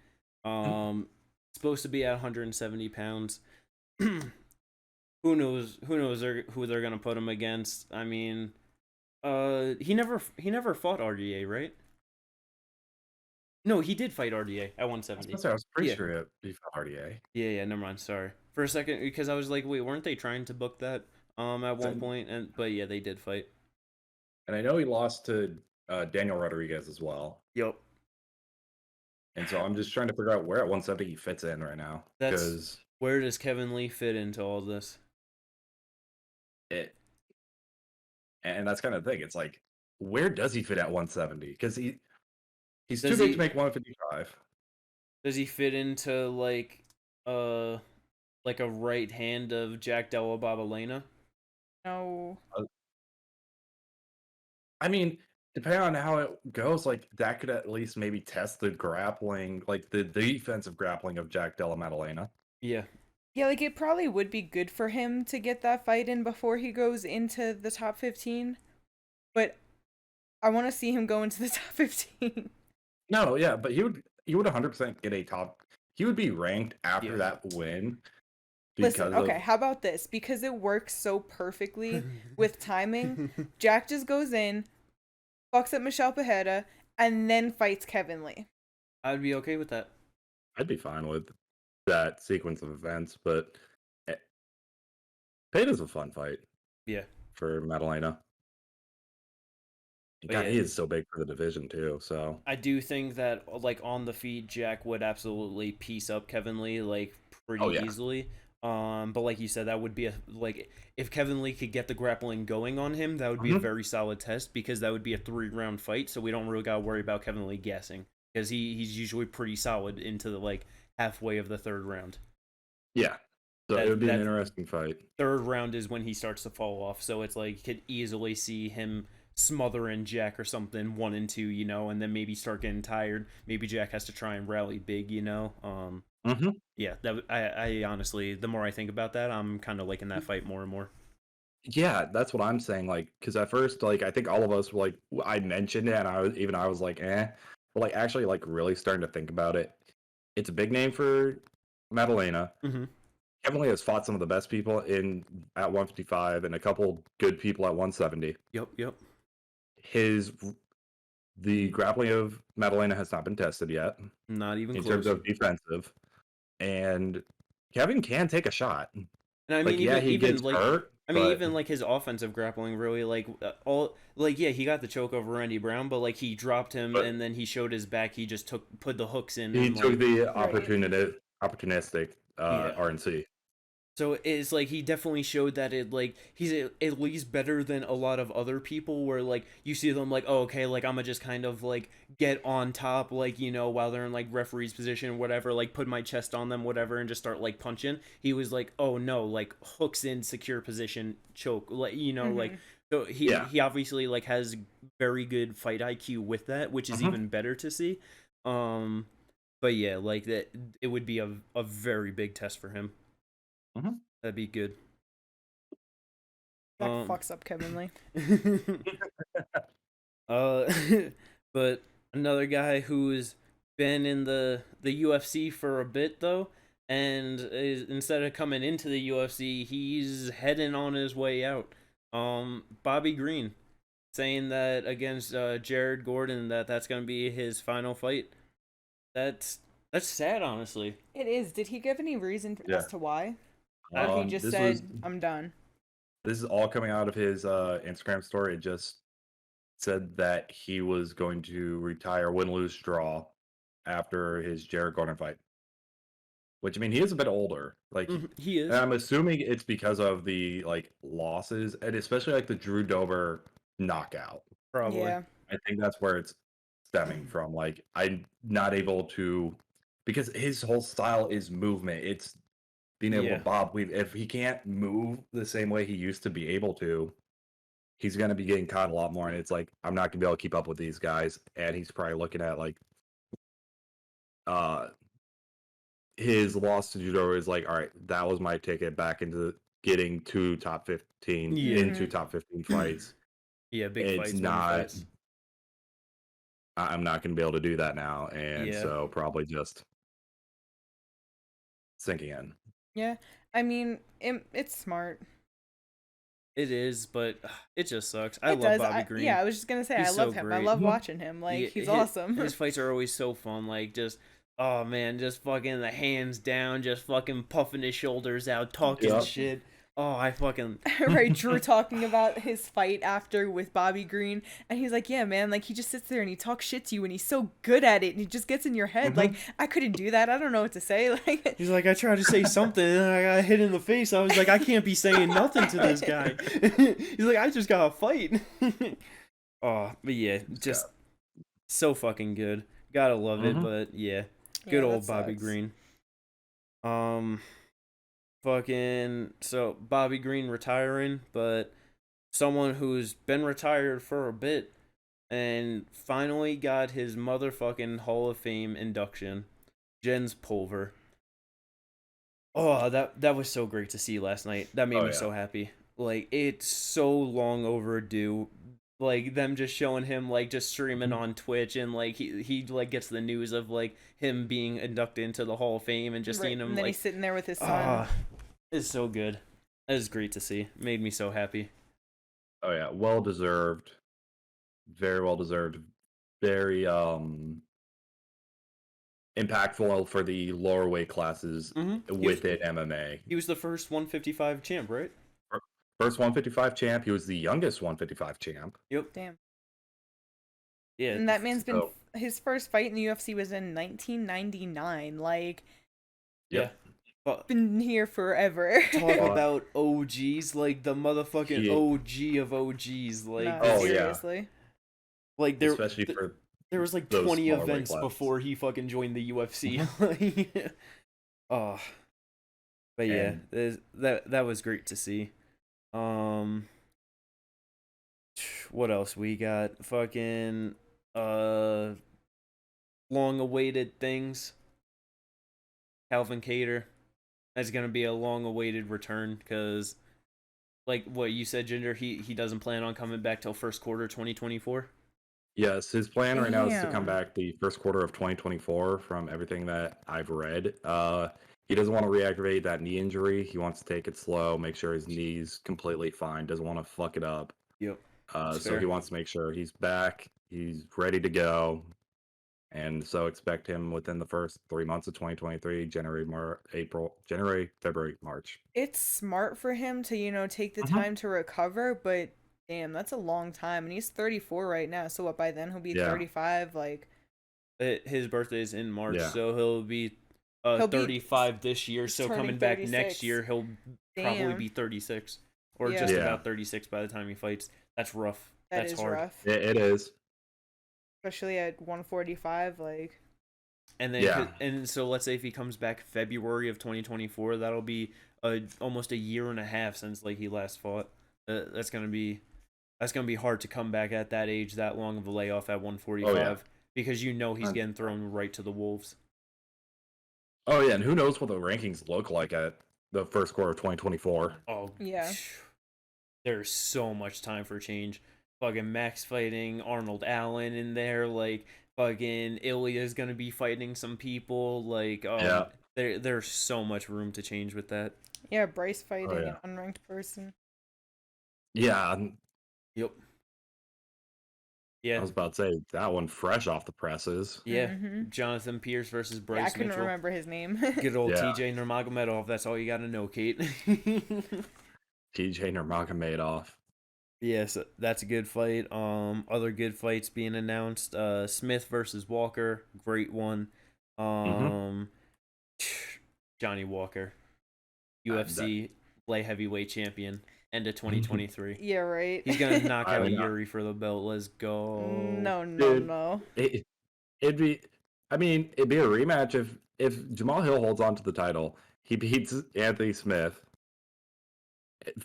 Supposed to be at 170 pounds. Who knows? Who knows who they're gonna put him against? I mean, he never fought RDA, right? No, he did fight RDA at I was 170. gonna say, I was pretty Yeah, sure he fought RDA. yeah. Never mind. Sorry for a second because I was like, wait, weren't they trying to book that at one point? And but yeah, they did fight. And I know he lost to Daniel Rodriguez as well. Yep. And so I'm just trying to figure out where at 170 he fits in right now. That's Because where does Kevin Lee fit into all this? it, and that's kind of the thing. It's like, where does he fit at 170? Because he's too Does big to he make 155. does he fit into uh like a right hand of Jack Della Babalena? No. I mean, depending on how it goes, like that could at least maybe test the grappling, like the defensive grappling of Jack Della Maddalena. Yeah. Yeah, like it probably would be good for him to get that fight in before he goes into the top 15. But I want to see him go into the top 15. No, yeah, but he would 100% get a top. He would be ranked after Yeah. that win Listen, because okay, of how about this? Because it works so perfectly with timing, Jack just goes in, fucks up Michelle Pajeda, and then fights Kevin Lee. I'd be okay with that. I'd be fine with that sequence of events, but Peita's a fun fight Yeah. for Maddalena. But God, yeah, he is so big for the division too. So I do think that like on the feet, Jack would absolutely piece up Kevin Lee like pretty oh yeah, easily. But like you said, that would be a like if Kevin Lee could get the grappling going on him, that would be a Mhm. very solid test because that would be a 3-round fight. So we don't really gotta worry about Kevin Lee guessing because he's usually pretty solid into the like halfway of the third round. yeah. So it That would be an that interesting fight. third round is when he starts to fall off. So it's like you could easily see him smothering Jack or something 1 and 2, and then maybe start getting tired. Maybe Jack has to try and rally big. Mm-hmm. Yeah, I honestly, the more I think about that, I'm kind of liking that fight more and more. Yeah, that's what I'm saying. Like, because at first, like, I think all of us were like, I mentioned it, and I was like, eh. But like, actually, like, really starting to think about it. It's a big name for Maddalena. Mm-hmm. Kevin Lee has fought some of the best people in at 155 and a couple good people at 170. Yep. His the grappling of Maddalena has not been tested yet Not even in close. terms of defensive, and Kevin can take a shot. And I mean, Like, yeah, he gets like, hurt, I mean, but even like his offensive grappling, really, like all, like yeah, he got the choke over Randy Brown, but like he dropped him but and then he showed his back. He just put the hooks in he and took like the Right. opportunistic yeah. RNC. So it's like he definitely showed that it like he's at least better than a lot of other people where like you see them like, oh, okay, like I'm gonna just kind of like get on top, like while they're in like referee's position, whatever, like put my chest on them, whatever, and just start like punching. He was like, oh no, like hooks in secure position, choke, like like. Mm-hmm. So Yeah. he obviously like has very good fight IQ with that, which is Mhm. even better to see. But yeah, like that, it would be a very big test for him. Mhm. That'd be good. Jack Um, fucks up Kevin Lee. uh, but another guy who's been in the UFC for a bit though, and instead of coming into the UFC, he's heading on his way out. Bobby Green saying that against Jared Gordon that's gonna be his final fight. That's that's sad, honestly. It is. Did he give any reason Yeah. as to why? Or he just This said, was I'm done. this is all coming out of his Instagram story. It just said that he was going to retire win lose draw after his Jared Gordon fight. Which I mean, he is a bit older. Like, He and is I'm assuming it's because of the like losses, and especially like the Drew Dober knockout. probably. Yeah. I think that's where it's stemming from. Like, I'm not able to because his whole style is movement. It's being able Yeah. to bob weave. If he can't move the same way he used to be able to, he's going to be getting caught a lot more. And it's like, I'm not going to be able to keep up with these guys. And he's probably looking at like, uh, his loss to Judo is like, all right, that was my ticket back into getting to top 15, Yeah. into top 15 fights. Yeah, big It's fights, winning not, fights. I'm not going to be able to do that now, and Yeah. so probably just sinking in. Yeah, I mean, it's smart. It is, but it just sucks. I It love does. Bobby Green. Yeah, I was just gonna say I He's so love him. I great. love watching him. Like he's His, awesome. his fights are always so fun. Like just, oh man, just fucking the hands down, just fucking puffing his shoulders out, talking Yep. shit. Oh, I fucking Right, Drew talking about his fight after with Bobby Green, and he's like, "Yeah, man, like he just sits there and he talks shit to you, and he's so good at it, and he just gets in your head. Like I couldn't do that. I don't know what to say. Like He's like, I tried to say something and I got hit in the face. I was like, I can't be saying nothing to this guy. He's like, I just gotta fight. Oh, but yeah, just so fucking good. Gotta love it, but yeah. Good Yeah, old that Bobby sucks. Green. Fucking so Bobby Green retiring, but someone who's been retired for a bit and finally got his motherfucking Hall of Fame induction. Jens Pulver. Oh, that was so great to see last night. That made me so happy. Like it's so long overdue. Like them just showing him like just streaming on Twitch and like he like gets the news of like him being inducted into the Hall of Fame and just right, seeing him and then like he's sitting there with his son. it's so good. It was great to see. Made me so happy. Oh yeah, well deserved. Very well deserved. Very impactful for the lower weight classes within MMA. He was the first 155 champ, right? First 155 champ. He was the youngest 155 champ. Yep. Damn. Yeah. And that man's been his first fight in the UFC was in 1999. Like, yeah. Been here forever. Talk about OGs, like the motherfucking OG of OGs. Like, no, seriously. Yeah. Like there, especially for there was like 20 events before he fucking joined the UFC. Oh, but yeah, that was great to see. What else we got? Fucking long-awaited things. Calvin Kattar. That's gonna be a long-awaited return because, like what you said, Ginger, he doesn't plan on coming back till first quarter 2024. Yes, his plan right now is to come back the first quarter of 2024. From everything that I've read, he doesn't want to reactivate that knee injury. He wants to take it slow, make sure his knee's completely fine. Doesn't want to fuck it up. Yep. So he wants to make sure he's back, he's ready to go. And so expect him within the first 3 months of 2023, January, February, March. It's smart for him to, take the time to recover, but damn, that's a long time. And he's 34 right now. So what, by then he'll be 35? Like, his birthday is in March, so he'll be 35 this year. So coming back 36. next year, he'll probably be 36 or just about 36 by the time he fights. That's rough. That's hard. Rough. It is. Especially at 145, like. And then, and so let's say if he comes back February of 2024, that'll be almost a year and a half since like he last fought. That's gonna be hard to come back at that age, that long of a layoff at 145, because he's getting thrown right to the wolves. Oh yeah, and who knows what the rankings look like at the first quarter of 2024? Oh yeah, there's so much time for change. Fucking Max fighting Arnold Allen in there, like fucking Ilya's gonna be fighting some people, like there's so much room to change with that. Yeah, Bryce fighting an unranked person. Yeah. Yep. Yeah. I was about to say that one fresh off the presses. Yeah. Jonathan Pierce versus Bryce Mitchell. I couldn't remember his name. Good old TJ Nurmagomedov. That's all you gotta know, Kate. TJ Nurmagomedov. Yes, that's a good fight. Other good fights being announced. Smith versus Walker, great one. Johnny Walker, UFC light heavyweight champion, end of 2023. Yeah, right. He's gonna knock out Yuri for the belt. Let's go. No. It'd be a rematch if Jamal Hill holds on to the title. He beats Anthony Smith.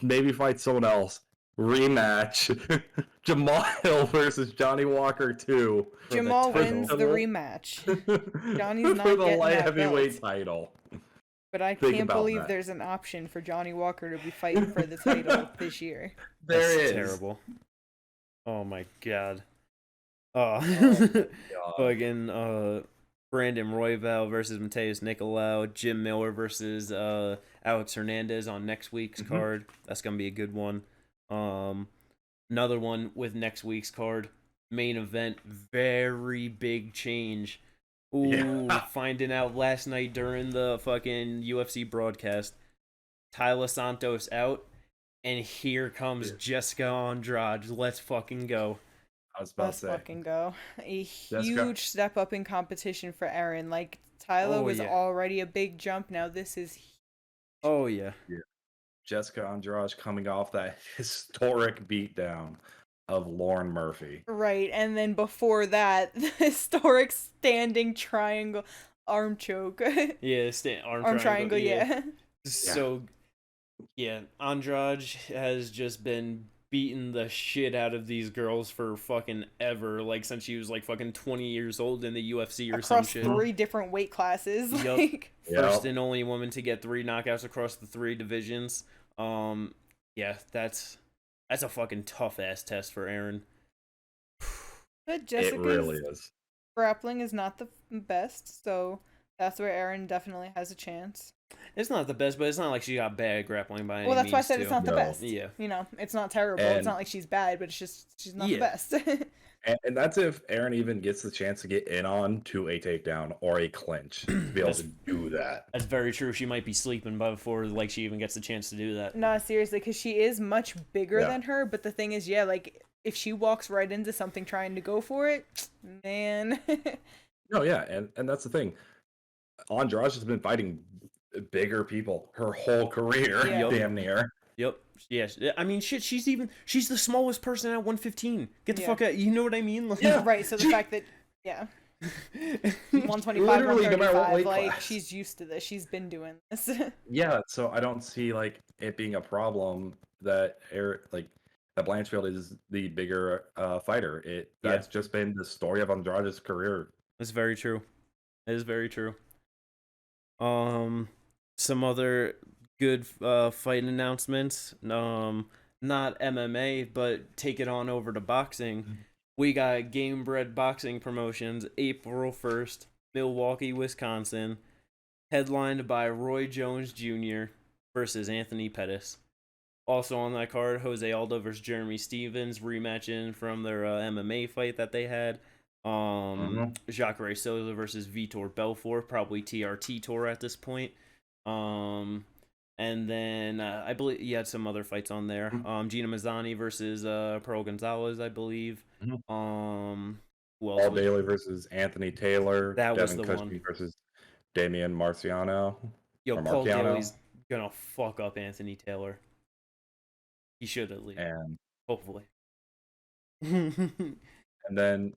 Maybe fights someone else. Rematch. Jamal Hill versus Johnny Walker 2. Jamal wins the rematch. Johnny's not for the getting light that heavyweight belt. title. But I can't believe there's an option for Johnny Walker to be fighting for the title this year. There That's is. Terrible. Oh my god. Oh, God. fucking Brandon Royval versus Mateus Nicolau, Jim Miller versus Alex Hernandez on next week's card. That's gonna be a good one. Another one with next week's card. Main event, very big change. Ooh, Yeah. finding out last night during the fucking UFC broadcast. Tyler Santos out, and here comes Jessica Andrade. Let's fucking go. I was about Let's to say. fucking go. A Jessica. huge step up in competition for Aaron. Like, Tyler was already a big jump. Now this is... Oh, yeah. Jessica Andrade coming off that historic beatdown of Lauren Murphy. Right, and then before that, the historic standing triangle arm choke. Yeah, arm triangle, yeah. So, yeah, Andrade has just been beating the shit out of these girls for fucking ever, like since she was like fucking 20 years old in the UFC or some shit. Across 3 different weight classes. Yep. Like, First and only woman to get 3 knockouts across the 3 divisions. Yeah, that's a fucking tough ass test for Aaron. But Jessica's It really is. grappling is not the best, so that's where Aaron definitely has a chance. It's not the best, but it's not like she got bad grappling by any means. Well, that's why I said it's not the best. Yeah. You know, it's not terrible. It's not like she's bad, but it's just she's not the best. And that's if Aaron even gets the chance to get in on to a takedown or a clinch to be able to do that. That's very true. She might be sleeping before like she even gets the chance to do that. No, seriously, because she is much bigger than her. But the thing is, like if she walks right into something trying to go for it, man. No, yeah, and that's the thing. Andrade has been fighting bigger people her whole career, damn near. Yep. Yes. I mean, shit. She's the smallest person at 115. Get the fuck out. You know what I mean? Like, right. So the fact that 125, 135, like she's used to this. She's been doing this. Yeah. So I don't see like it being a problem that that Blanchfield is the bigger fighter. That's just been the story of Andrade's career. That's very true. It is very true. Some other good fight announcements. Not MMA, but take it on over to boxing. We got Game Bred Boxing Promotions, April 1st, Milwaukee, Wisconsin, headlined by Roy Jones Jr. versus Anthony Pettis. Also on that card, Jose Aldo versus Jeremy Stevens, rematching from their MMA fight that they had. Jacare Souza versus Vitor Belfort, probably TRT tour at this point. And then I believe you had some other fights on there. Gina Mazzani versus Pearl Gonzalez, I believe. Who else? Paul Bailey versus Anthony Taylor. That was Devin the Cushing one. Versus Damian Marciano. Yo, Paul Bailey's gonna fuck up Anthony Taylor. He should at least. And hopefully. And then,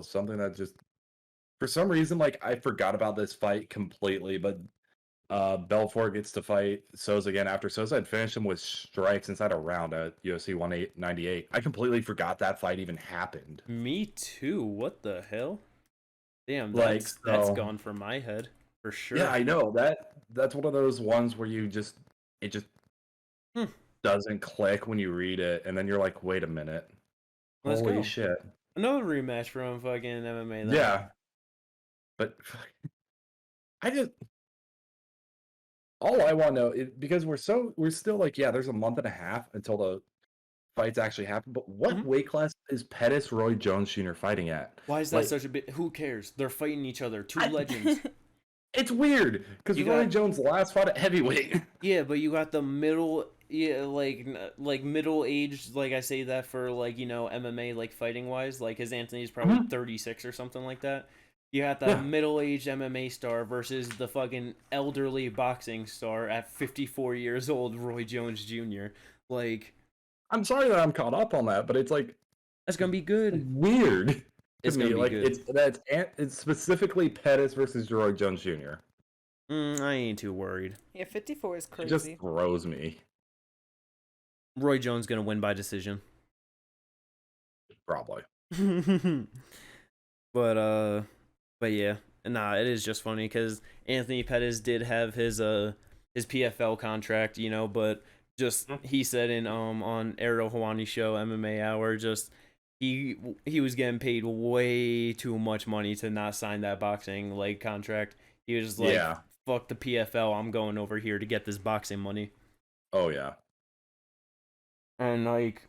something that just for some reason, like I forgot about this fight completely, but Belfort gets to fight Souza again after Souza had finished him with strikes inside a round at UFC 198. I completely forgot that fight even happened. Me too. What the hell? Damn, that's gone from my head for sure. Yeah, I know that's one of those ones where it just doesn't click when you read it, and then you're like, wait a minute, holy shit! Another rematch from fucking MMA. Then. Yeah, but all I want to know is because we're still like, there's a month and a half until the fights actually happen. But what weight class is Pettis Roy Jones Jr. fighting at? Why is that such a bit? Who cares? They're fighting each other. Two legends. It's weird because Roy Jones last fought at heavyweight. Yeah, but you got the middle, like middle aged. Like I say that for like MMA like fighting wise. Like his Anthony's probably 36 or something like that. You got the middle-aged MMA star versus the fucking elderly boxing star at 54 years old, Roy Jones Jr. Like, I'm sorry that I'm caught up on that, but it's like that's gonna be good. Weird. It's gonna be good. It's specifically Pettis versus Roy Jones Jr. I ain't too worried. Yeah, 54 is crazy. It just throws me. Roy Jones gonna win by decision. Probably. But yeah, it is just funny because Anthony Pettis did have his PFL contract, but just he said in on Ariel Hawani's show MMA Hour, just he was getting paid way too much money to not sign that boxing like contract. He was like, Yeah. fuck the PFL, I'm going over here to get this boxing money. Oh yeah. And like,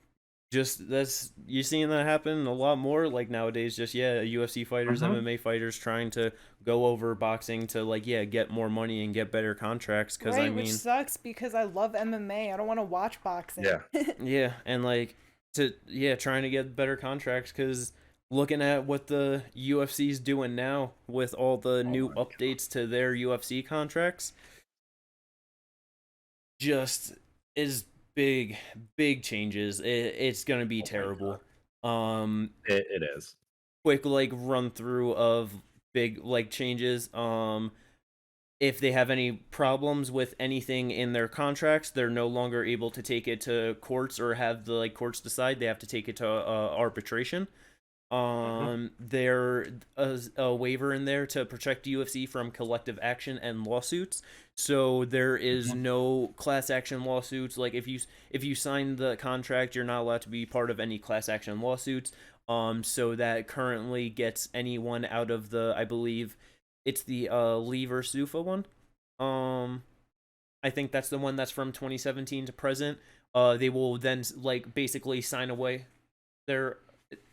just that's, you're seeing that happen a lot more like nowadays. Just UFC fighters, MMA fighters trying to go over boxing to like get more money and get better contracts. Because right, I mean, which sucks because I love MMA. I don't want to watch boxing. Yeah. yeah, and like trying to get better contracts because looking at what the UFC's doing now with all the new updates to their UFC contracts, just is big changes. It's gonna be terrible. It is. Quick like run through of big like changes. If they have any problems with anything in their contracts, they're no longer able to take it to courts or have the like courts decide. They have to take it to arbitration. There is a waiver in there to protect UFC from collective action and lawsuits. So there is no class action lawsuits. Like if you sign the contract, you're not allowed to be part of any class action lawsuits. So that currently gets anyone out of the, I believe it's the Lee versus Zufa one. I think that's the one that's from 2017 to present. They will then like basically sign away their.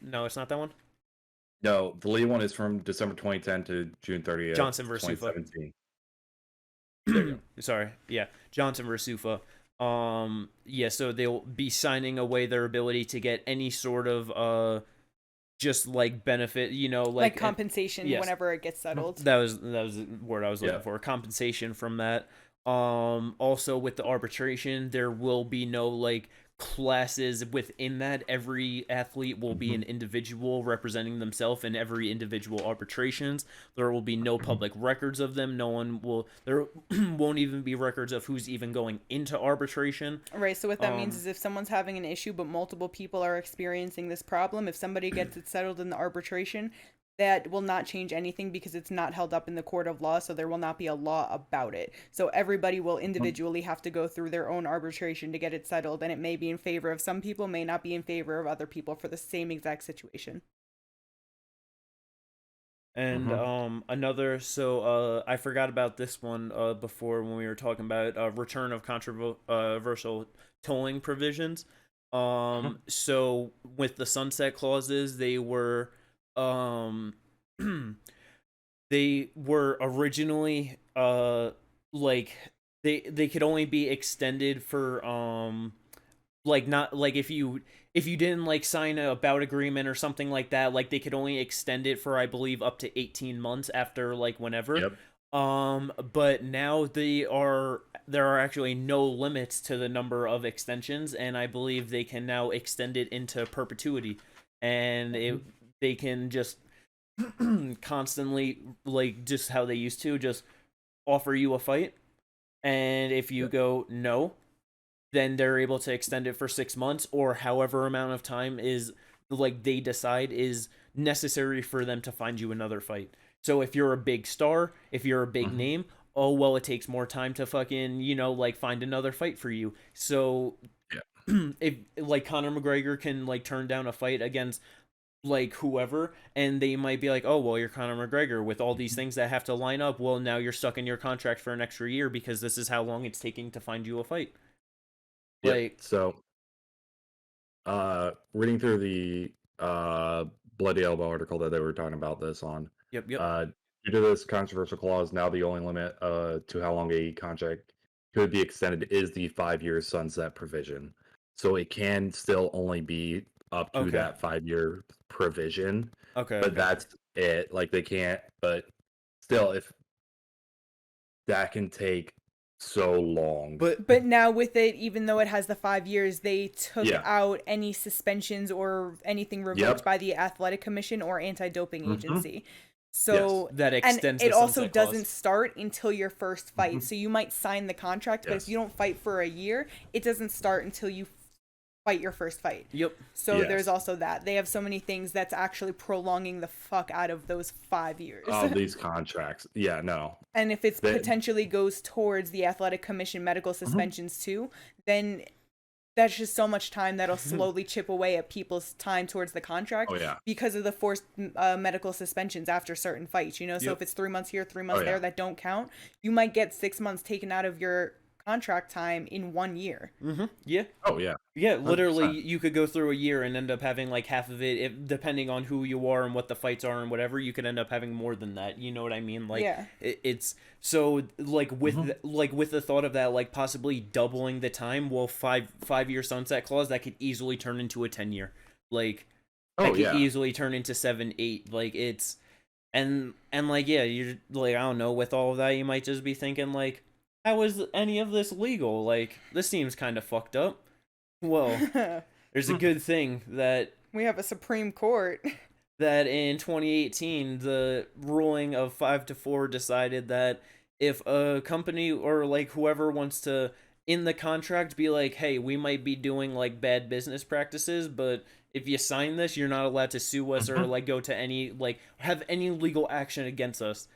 No, it's not that one. No, the Lee one is from December 2010 to June 30th. Johnson versus 2017. Sorry, yeah, Johnson versus Sufa. So they'll be signing away their ability to get any sort of just like benefit, like compensation whenever it gets settled. That was the word I was looking for. Compensation from that. Also with the arbitration, there will be no like classes within that. Every athlete will be an individual representing themselves in every individual arbitrations. There will be no public records of them. There won't even be records of who's even going into arbitration. Right, so what that means is if someone's having an issue but multiple people are experiencing this problem, if somebody gets it settled in the arbitration, that will not change anything because it's not held up in the court of law, so there will not be a law about it. So everybody will individually have to go through their own arbitration to get it settled, and it may be in favor of some people, may not be in favor of other people for the same exact situation. And I forgot about this one before when we were talking about return of controversial tolling provisions. So with the sunset clauses, they were they were originally like they could only be extended for like not like if you didn't like sign a bout agreement or something like that, like they could only extend it for I believe up to 18 months after like whenever. But now there are actually no limits to the number of extensions, and I believe they can now extend it into perpetuity, and they can just constantly, like just how they used to, just offer you a fight, and if you go no, then they're able to extend it for 6 months or however amount of time is like they decide is necessary for them to find you another fight. So if you're a big star, if you're a big name, oh well, it takes more time to fucking like find another fight for you. So if like Conor McGregor can like turn down a fight against like whoever, and they might be like, oh well, you're Conor McGregor with all these things that have to line up, well now you're stuck in your contract for an extra year because this is how long it's taking to find you a fight. So reading through the Bloody Elbow article that they were talking about this on, due to this controversial clause, now the only limit to how long a contract could be extended is the 5-year sunset provision. So it can still only be up to that 5-year provision. But that's it. Like they can't, but still, if that can take so long. But now with it, even though it has the 5 years, they took out any suspensions or anything revoked by the Athletic Commission or Anti-Doping Agency. So that extends, and it also doesn't start until your first fight. So you might sign the contract, but if you don't fight for a year, it doesn't start until you fight your first fight. So there's also that. They have so many things that's actually prolonging the fuck out of those 5 years. Oh, these contracts. Yeah, no. And if it's potentially goes towards the Athletic Commission medical suspensions too, then that's just so much time that'll slowly chip away at people's time towards the contract Oh yeah. because of the forced medical suspensions after certain fights, you know? So if it's 3 months here, 3 months Oh, yeah. there that don't count, you might get 6 months taken out of your contract time in 1 year. Yeah. Oh yeah. Yeah, literally, 100%. you could go through a year and end up having like half of it, if, depending on who you are and what the fights are and whatever. You could end up having more than that. You know what I mean? Like, Yeah. it's so like with the thought of that, like possibly doubling the time. Well, 5 year sunset clause that could easily turn into a 10 year. Like, that Oh could yeah. easily turn into 7, 8. Like it's and like yeah, you're like I don't know. With all of that, you might just be thinking like, how is any of this legal? Like, this seems kind of fucked up. Well, there's a good thing that We have a Supreme Court. in 2018 the ruling of 5-4 decided that if a company or like whoever wants to in the contract be like, hey, we might be doing like bad business practices, but if you sign this, you're not allowed to sue us or like go to any like have any legal action against us.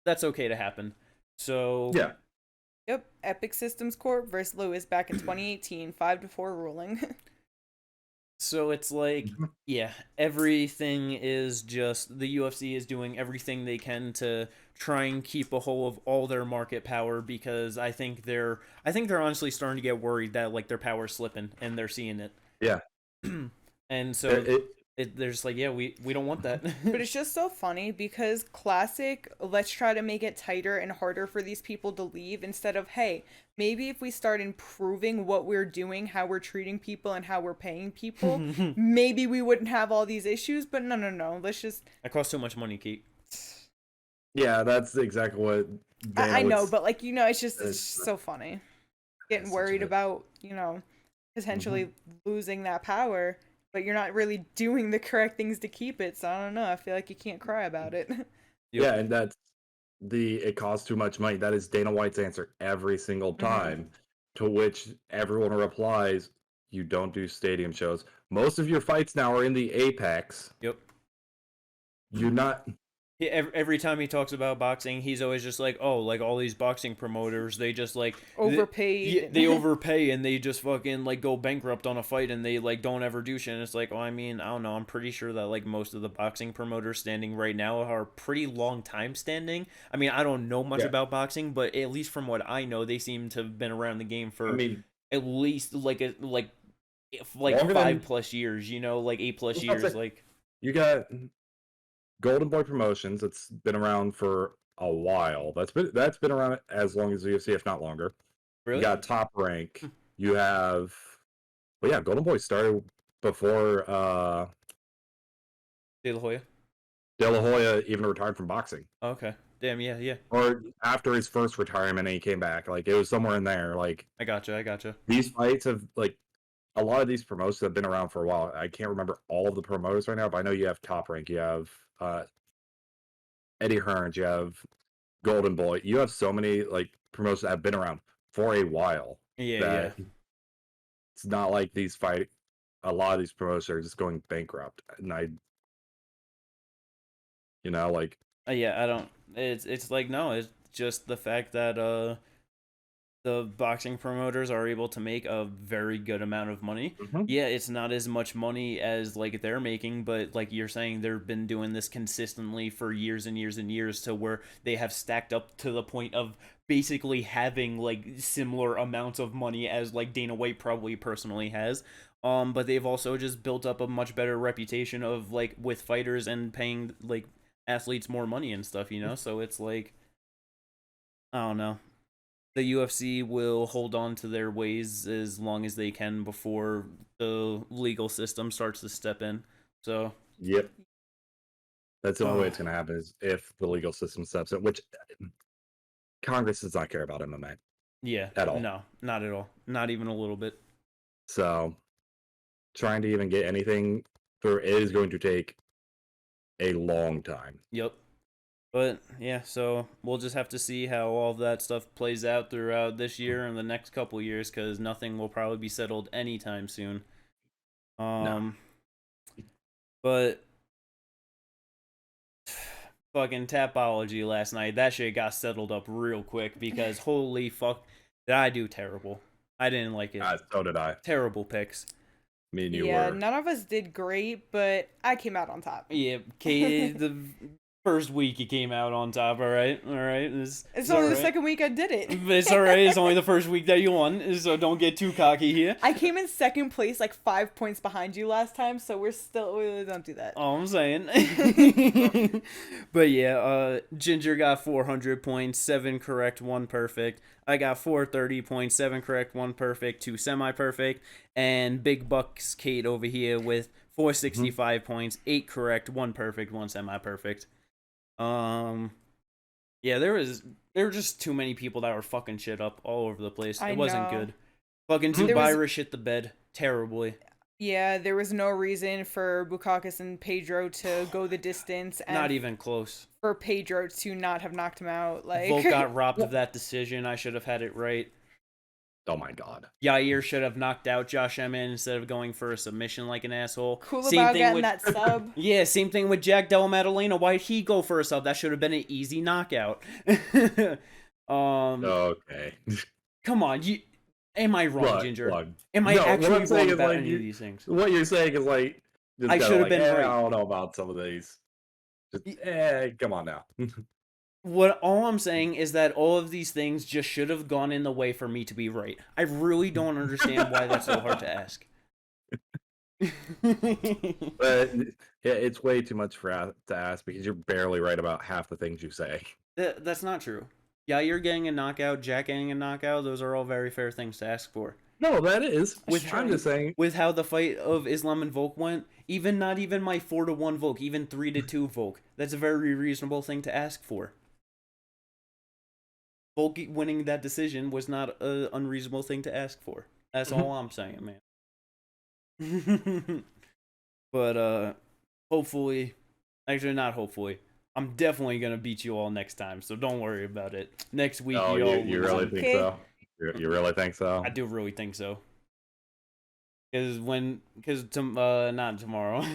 That's okay to happen. So Yeah. Yep, Epic Systems Corp versus Lewis back in 2018, 5-4 ruling. So it's like, yeah, everything is just the UFC is doing everything they can to try and keep a hold of all their market power because I think they're honestly starting to get worried that like their power's slipping and they're seeing it. Yeah. And so they're just like, yeah, we don't want that. But it's just so funny because classic, let's try to make it tighter and harder for these people to leave instead of, hey, maybe if we start improving what we're doing, how we're treating people and how we're paying people, maybe we wouldn't have all these issues. But no, let's just. That costs too much money, Keith. Yeah, that's exactly what I know, was- but like, you know, it's just so funny. Getting worried about, you know, potentially losing that power, but you're not really doing the correct things to keep it. So I don't know. I feel like you can't cry about it. Yeah, and that's it costs too much money. That is Dana White's answer every single time. To which everyone replies, you don't do stadium shows. Most of your fights now are in the Apex. Yep. You're not. Every time he talks about boxing, he's always just like, oh, like all these boxing promoters, they just like Overpaid. They overpay and they just fucking like go bankrupt on a fight and they like don't ever do shit. And it's like, oh, I mean, I don't know. I'm pretty sure that like most of the boxing promoters standing right now are pretty long time standing. I mean, I don't know much about boxing, but at least from what I know, they seem to have been around the game for at least like 5+ years. You know, like 8+ years. Like you got Golden Boy Promotions. It's been around for a while. That's been around as long as the UFC, if not longer. Really? You got Top Rank. You have, well, yeah, Golden Boy started before De La Hoya. De La Hoya even retired from boxing. Okay. Damn. Yeah. Or after his first retirement, and he came back. Like it was somewhere in there. Like I gotcha. These fights have like a lot of these promotions have been around for a while. I can't remember all of the promoters right now, but I know you have Top Rank. You have Eddie Hearns, you have Golden Boy. You have so many like promotions that have been around for a while. Yeah. It's not like a lot of these promotions are just going bankrupt. And I don't. It's like no. It's just the fact that the boxing promoters are able to make a very good amount of money. Yeah, it's not as much money as like they're making, but like you're saying, they've been doing this consistently for years and years and years to where they have stacked up to the point of basically having like similar amounts of money as like Dana White probably personally has. But they've also just built up a much better reputation of like with fighters and paying like athletes more money and stuff, you know? So it's like, I don't know. The UFC will hold on to their ways as long as they can before the legal system starts to step in. So, yep. That's the only way it's going to happen is if the legal system steps in, which Congress does not care about MMA. Yeah. At all. No, not at all. Not even a little bit. So, trying to even get anything through is going to take a long time. Yep. But yeah, so we'll just have to see how all of that stuff plays out throughout this year and the next couple years, because nothing will probably be settled anytime soon. No. But fucking Tapology last night, that shit got settled up real quick because holy fuck, did I do terrible. I didn't like it. So did I. Terrible picks. Me and you Yeah, were. none of us did great, but I came out on top. Yeah, the first week he came out on top. All right. It's only all the right. second week I did it. It's all right. It's only the first week that you won, so don't get too cocky here. I came in second place, like 5 points behind you last time, so we don't do that. All I'm saying. But yeah, Ginger got 400 points, 7 correct, 1 perfect. I got 430 points, 7 correct, 1 perfect, 2 semi-perfect, and Big Bucks Kate over here with 465 points, 8 correct, 1 perfect, 1 semi-perfect. Yeah, there were just too many people that were fucking shit up all over the place. It wasn't good. Fucking Zubaira shit the bed terribly. Yeah, there was no reason for Bukakis and Pedro to go the distance, and not even close. For Pedro to not have knocked him out, like Volk got robbed of that decision. I should have had it right. Oh my god. Yair should have knocked out Josh Emmett instead of going for a submission like an asshole. Cool about getting that sub. Yeah, same thing with Jack Della Maddalena. Why'd he go for a sub? That should have been an easy knockout. Okay. Come on, am I wrong, Ginger? Look. Am I actually wrong about any of these things? What you're saying is like, I should have been right. I don't know about some of these. Come on now. All I'm saying is that all of these things just should have gone in the way for me to be right. I really don't understand why that's so hard to ask. But yeah, it's way too much to ask because you're barely right about half the things you say. That's not true. Yeah, you're getting a knockout, Jack getting a knockout. Those are all very fair things to ask for. No, that is. I'm just saying. With how the fight of Islam and Volk went, not even my 4-1 Volk, even 3-2 Volk. That's a very reasonable thing to ask for. Volk winning that decision was not an unreasonable thing to ask for. That's all I'm saying, man. But hopefully, actually not hopefully, I'm definitely gonna beat you all next time. So don't worry about it. Next week, you really think so? You really think so? I do really think so. Because not tomorrow,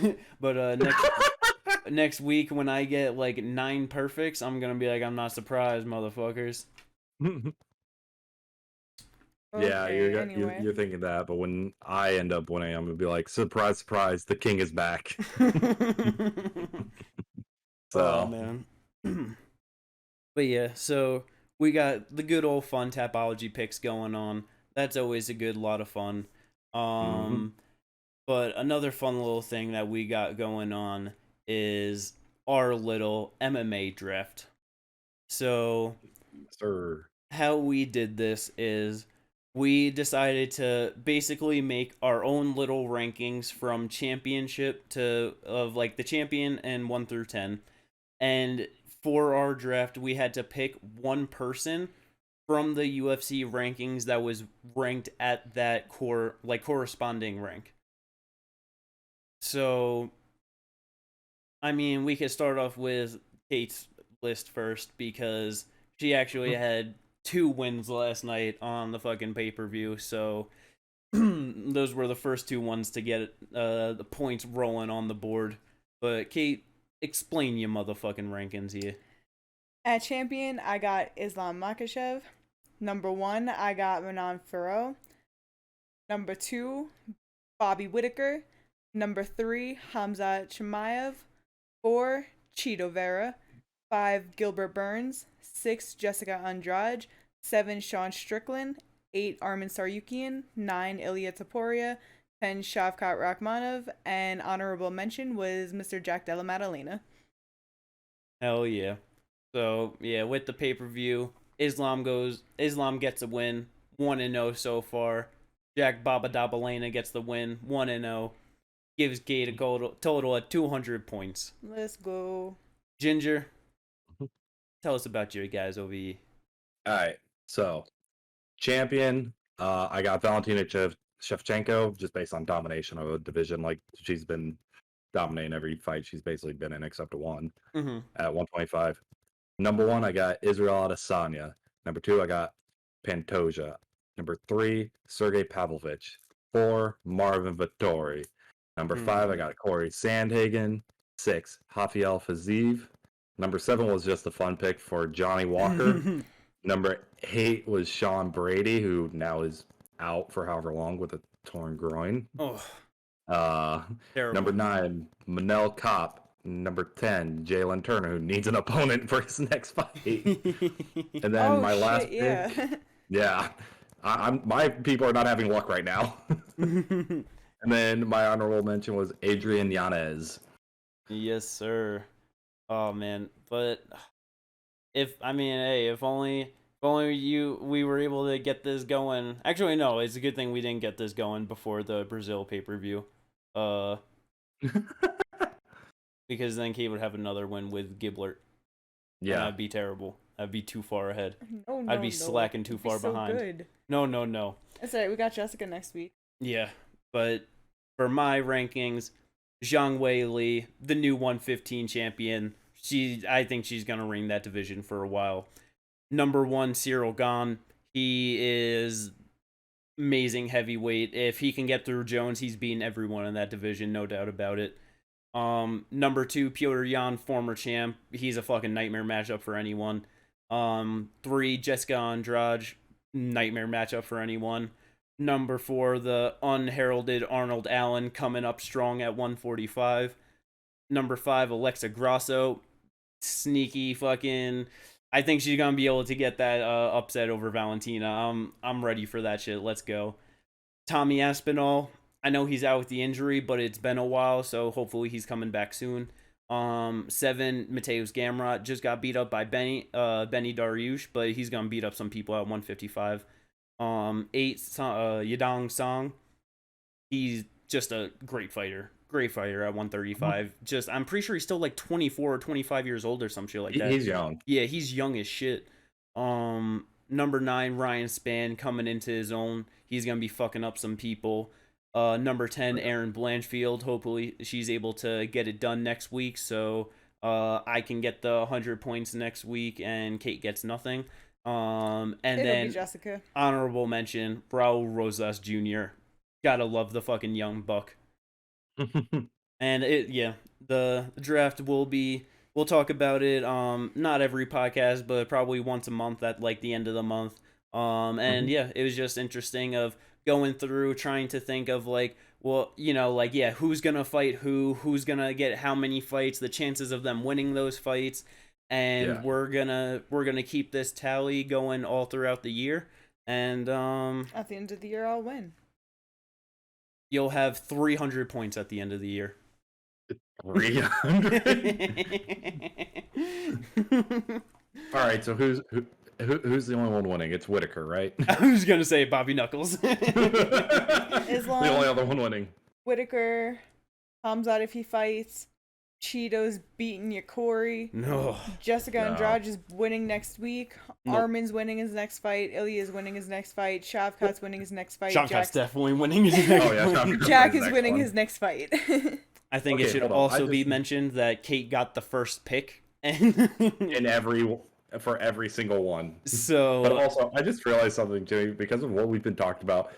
but next week when I get like 9 perfects, I'm gonna be like, I'm not surprised, motherfuckers. Yeah, you're thinking that, but when I end up winning, I'm gonna be like, surprise, surprise, the king is back. Oh man. But yeah, so we got the good old fun Tapology picks going on. That's always a good lot of fun. But another fun little thing that we got going on is our little MMA draft. So, sir, how we did this is we decided to basically make our own little rankings from championship of like the champion and 1 through 10. And for our draft, we had to pick one person from the UFC rankings that was ranked at that corresponding rank. So, I mean, we could start off with Kate's list first because she actually had 2 wins last night on the fucking pay-per-view. So, those were the first 2 ones to get the points rolling on the board. But Kate, explain your motherfucking rankings here. At champion, I got Islam Makhachev. Number 1, I got Renan Ferro. Number 2, Bobby Whitaker. Number 3, Hamzat Chimaev. 4, Chito Vera. 5, Gilbert Burns. 6, Jessica Andrade. 7, Sean Strickland. 8, Armin Saryukian. 9, Ilya Taporia. 10, Shavkat Rakhmonov. And honorable mention was Mr. Jack Della Maddalena. Hell yeah. So, yeah, with the pay-per-view, Islam gets a win, 1-0 so far. Jack Baba Dabalena gets the win, 1-0. Gives Gate a total of 200 points. Let's go. Ginger, tell us about your guys over here. All right, so champion, I got Valentina Shevchenko, just based on domination of a division. Like, she's been dominating every fight she's basically been in except one at 125. Number 1, I got Israel Adesanya. Number 2, I got Pantoja. Number 3, Sergey Pavlovich. 4, Marvin Vettori. Number 5, I got Corey Sandhagen. 6, Rafael Fiziev. Number 7 was just a fun pick for Johnny Walker. Number 8 was Sean Brady, who now is out for however long with a torn groin. Oh, Number terrible. 9, Manel Kopp. Number 10, Jalen Turner, who needs an opponent for his next fight. And then my last pick, yeah. yeah, my people are not having luck right now. And then my honorable mention was Adrian Yanez. Yes, sir. Oh man, but if only we were able to get this going. Actually, no, it's a good thing we didn't get this going before the Brazil pay-per-view. Because then Kate would have another win with Giblert. Yeah, and that'd be terrible. I'd be too far ahead. No, I'd be slacking too far behind. Good. No. That's alright. We got Jessica next week. Yeah, but for my rankings, Zhang Wei Li, the new 115 champion. I think she's gonna ring that division for a while. Number 1, Cyril Gahn. He is amazing heavyweight. If he can get through Jones, he's beaten everyone in that division, no doubt about it. Number 2, Petr Yan, former champ. He's a fucking nightmare matchup for anyone. 3, Jessica Andrade, nightmare matchup for anyone. Number 4, the unheralded Arnold Allen, coming up strong at 145. Number 5, Alexa Grasso, sneaky fucking. I think she's gonna be able to get that upset over Valentina. I'm ready for that shit. Let's go. Tommy Aspinall. I know he's out with the injury, but it's been a while, so hopefully he's coming back soon. 7, Mateus Gamrot just got beat up by Benny Dariush, but he's gonna beat up some people at 155. 8, Yadong Song. He's just a great fighter at 135. Just, I'm pretty sure he's still like 24 or 25 years old or some shit like that. He's young. Yeah, he's young as shit. Number 9, Ryan Spann, coming into his own. He's gonna be fucking up some people. Number 10, Aaron Blanchfield. Hopefully she's able to get it done next week, so I can get the 100 points next week and Kate gets nothing. And It'll then be Jessica. Honorable mention, Raul Rosas Jr. Gotta love the fucking young buck. And the draft we'll talk about it not every podcast, but probably once a month at like the end of the month. And yeah, it was just interesting of going through trying to think of like, well, like, yeah, who's gonna fight who's gonna get how many fights, the chances of them winning those fights, and we're gonna keep this tally going all throughout the year, and at the end of the year I'll win. You'll have 300 points at the end of the year. 300. All right, so who's the only one winning? It's Whitaker, right? I was gonna say Bobby Knuckles. Islam, the only other one winning. Whitaker, Hamzat if he fights, Cheeto's beating Yakori. No. Jessica Andrade is winning next week. Nope. Armin's winning his next fight. Ilya is winning his next fight. Shavkat's winning his next fight. Shavkat's definitely winning his next fight. Jack is winning his next fight. I think it should also be mentioned that Kate got the first pick for every single one. So, but also, I just realized something, Jimmy, because of what we've been talking about.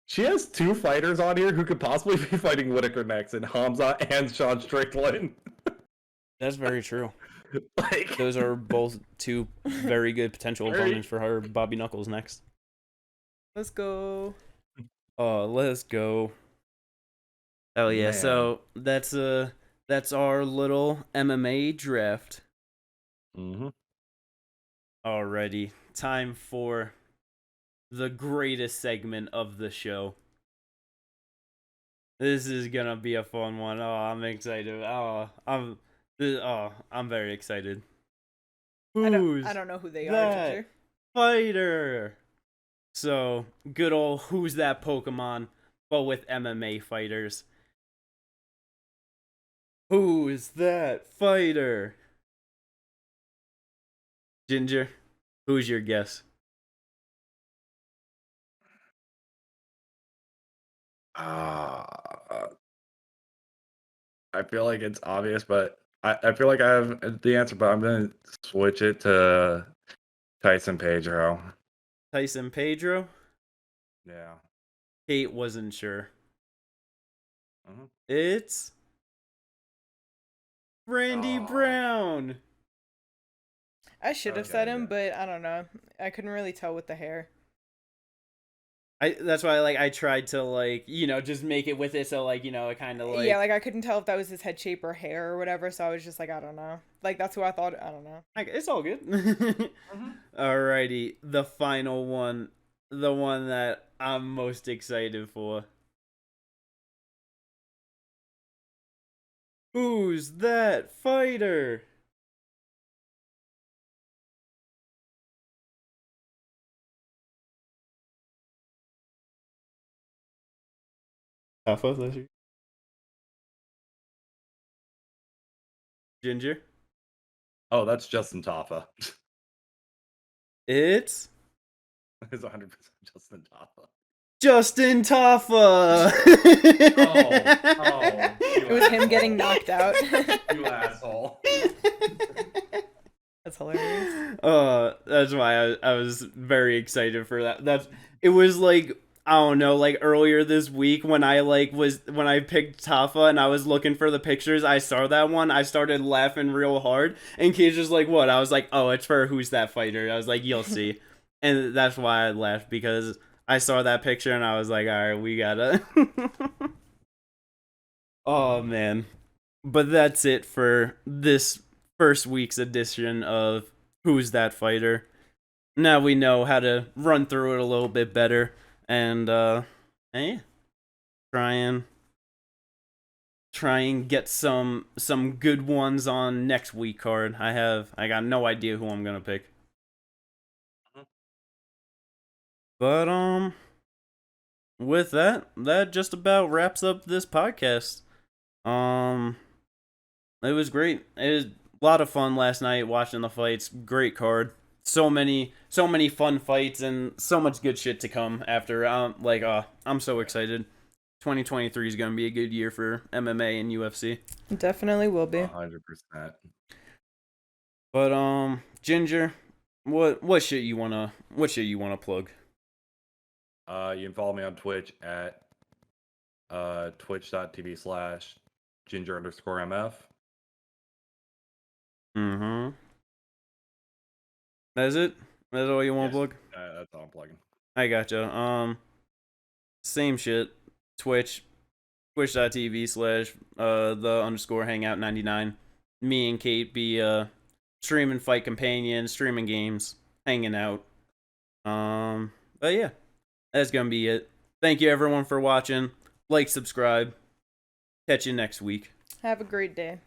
She has 2 fighters on here who could possibly be fighting Whitaker next, and Hamza and Sean Strickland. That's very true. Those are both 2 very good potential opponents for her. Bobby Knuckles next. Let's go. Let's go. Oh yeah, man. So that's our little MMA draft. Alrighty, time for the greatest segment of the show. This is gonna be a fun one. Oh, I'm excited. I'm very excited. I don't know who they are, Ginger. Fighter. So, good old Who's That Pokemon, but with MMA fighters. Who's that fighter? Ginger, who's your guess? I feel like it's obvious, but I feel like I have the answer, but I'm going to switch it to Tyson Pedro. Tyson Pedro? Yeah. Kate wasn't sure. It's Randy Brown. I should have said him, but I don't know. I couldn't really tell with the hair. That's why I tried to just make it with it so it kind of Yeah, like I couldn't tell if that was his head shape or hair or whatever, so I was just like, I don't know. Like that's who I thought. I don't know. it's all good. Mm-hmm. Alrighty, the final one, the one that I'm most excited for. Who's that fighter? Alpha, that's you. Ginger. Oh, that's Justin Taffa. It's It's 100% Justin Taffa. Justin Taffa. It was him getting knocked out. You asshole. That's hilarious. That's why I was very excited for that. It was I don't know, earlier this week when I when I picked Tafa and I was looking for the pictures, I saw that one, I started laughing real hard, and Kay's just like, what? I was like, oh, it's for Who's That Fighter? I was like, you'll see. And that's why I laughed, because I saw that picture and I was like, alright, we gotta. Oh man. But that's it for this first week's edition of Who's That Fighter. Now we know how to run through it a little bit better, and hey, try and get some good ones on next week card. I got no idea who I'm gonna pick. But with that just about wraps up this podcast. It was great. It was a lot of fun last night watching the fights. Great card. So many fun fights and so much good shit to come after. I'm so excited. 2023 is gonna be a good year for MMA and UFC. Definitely will be. 100%. But Ginger, what shit you wanna plug? You can follow me on Twitch at twitch.tv/ginger_mf. Mm-hmm. That's it? That's all you want to plug? That's all I'm plugging. I gotcha. Same shit. twitch.tv/the_hangout99. Me and Kate be streaming fight companions, streaming games, hanging out. But yeah, that's gonna be it. Thank you everyone for watching. Like, subscribe. Catch you next week. Have a great day.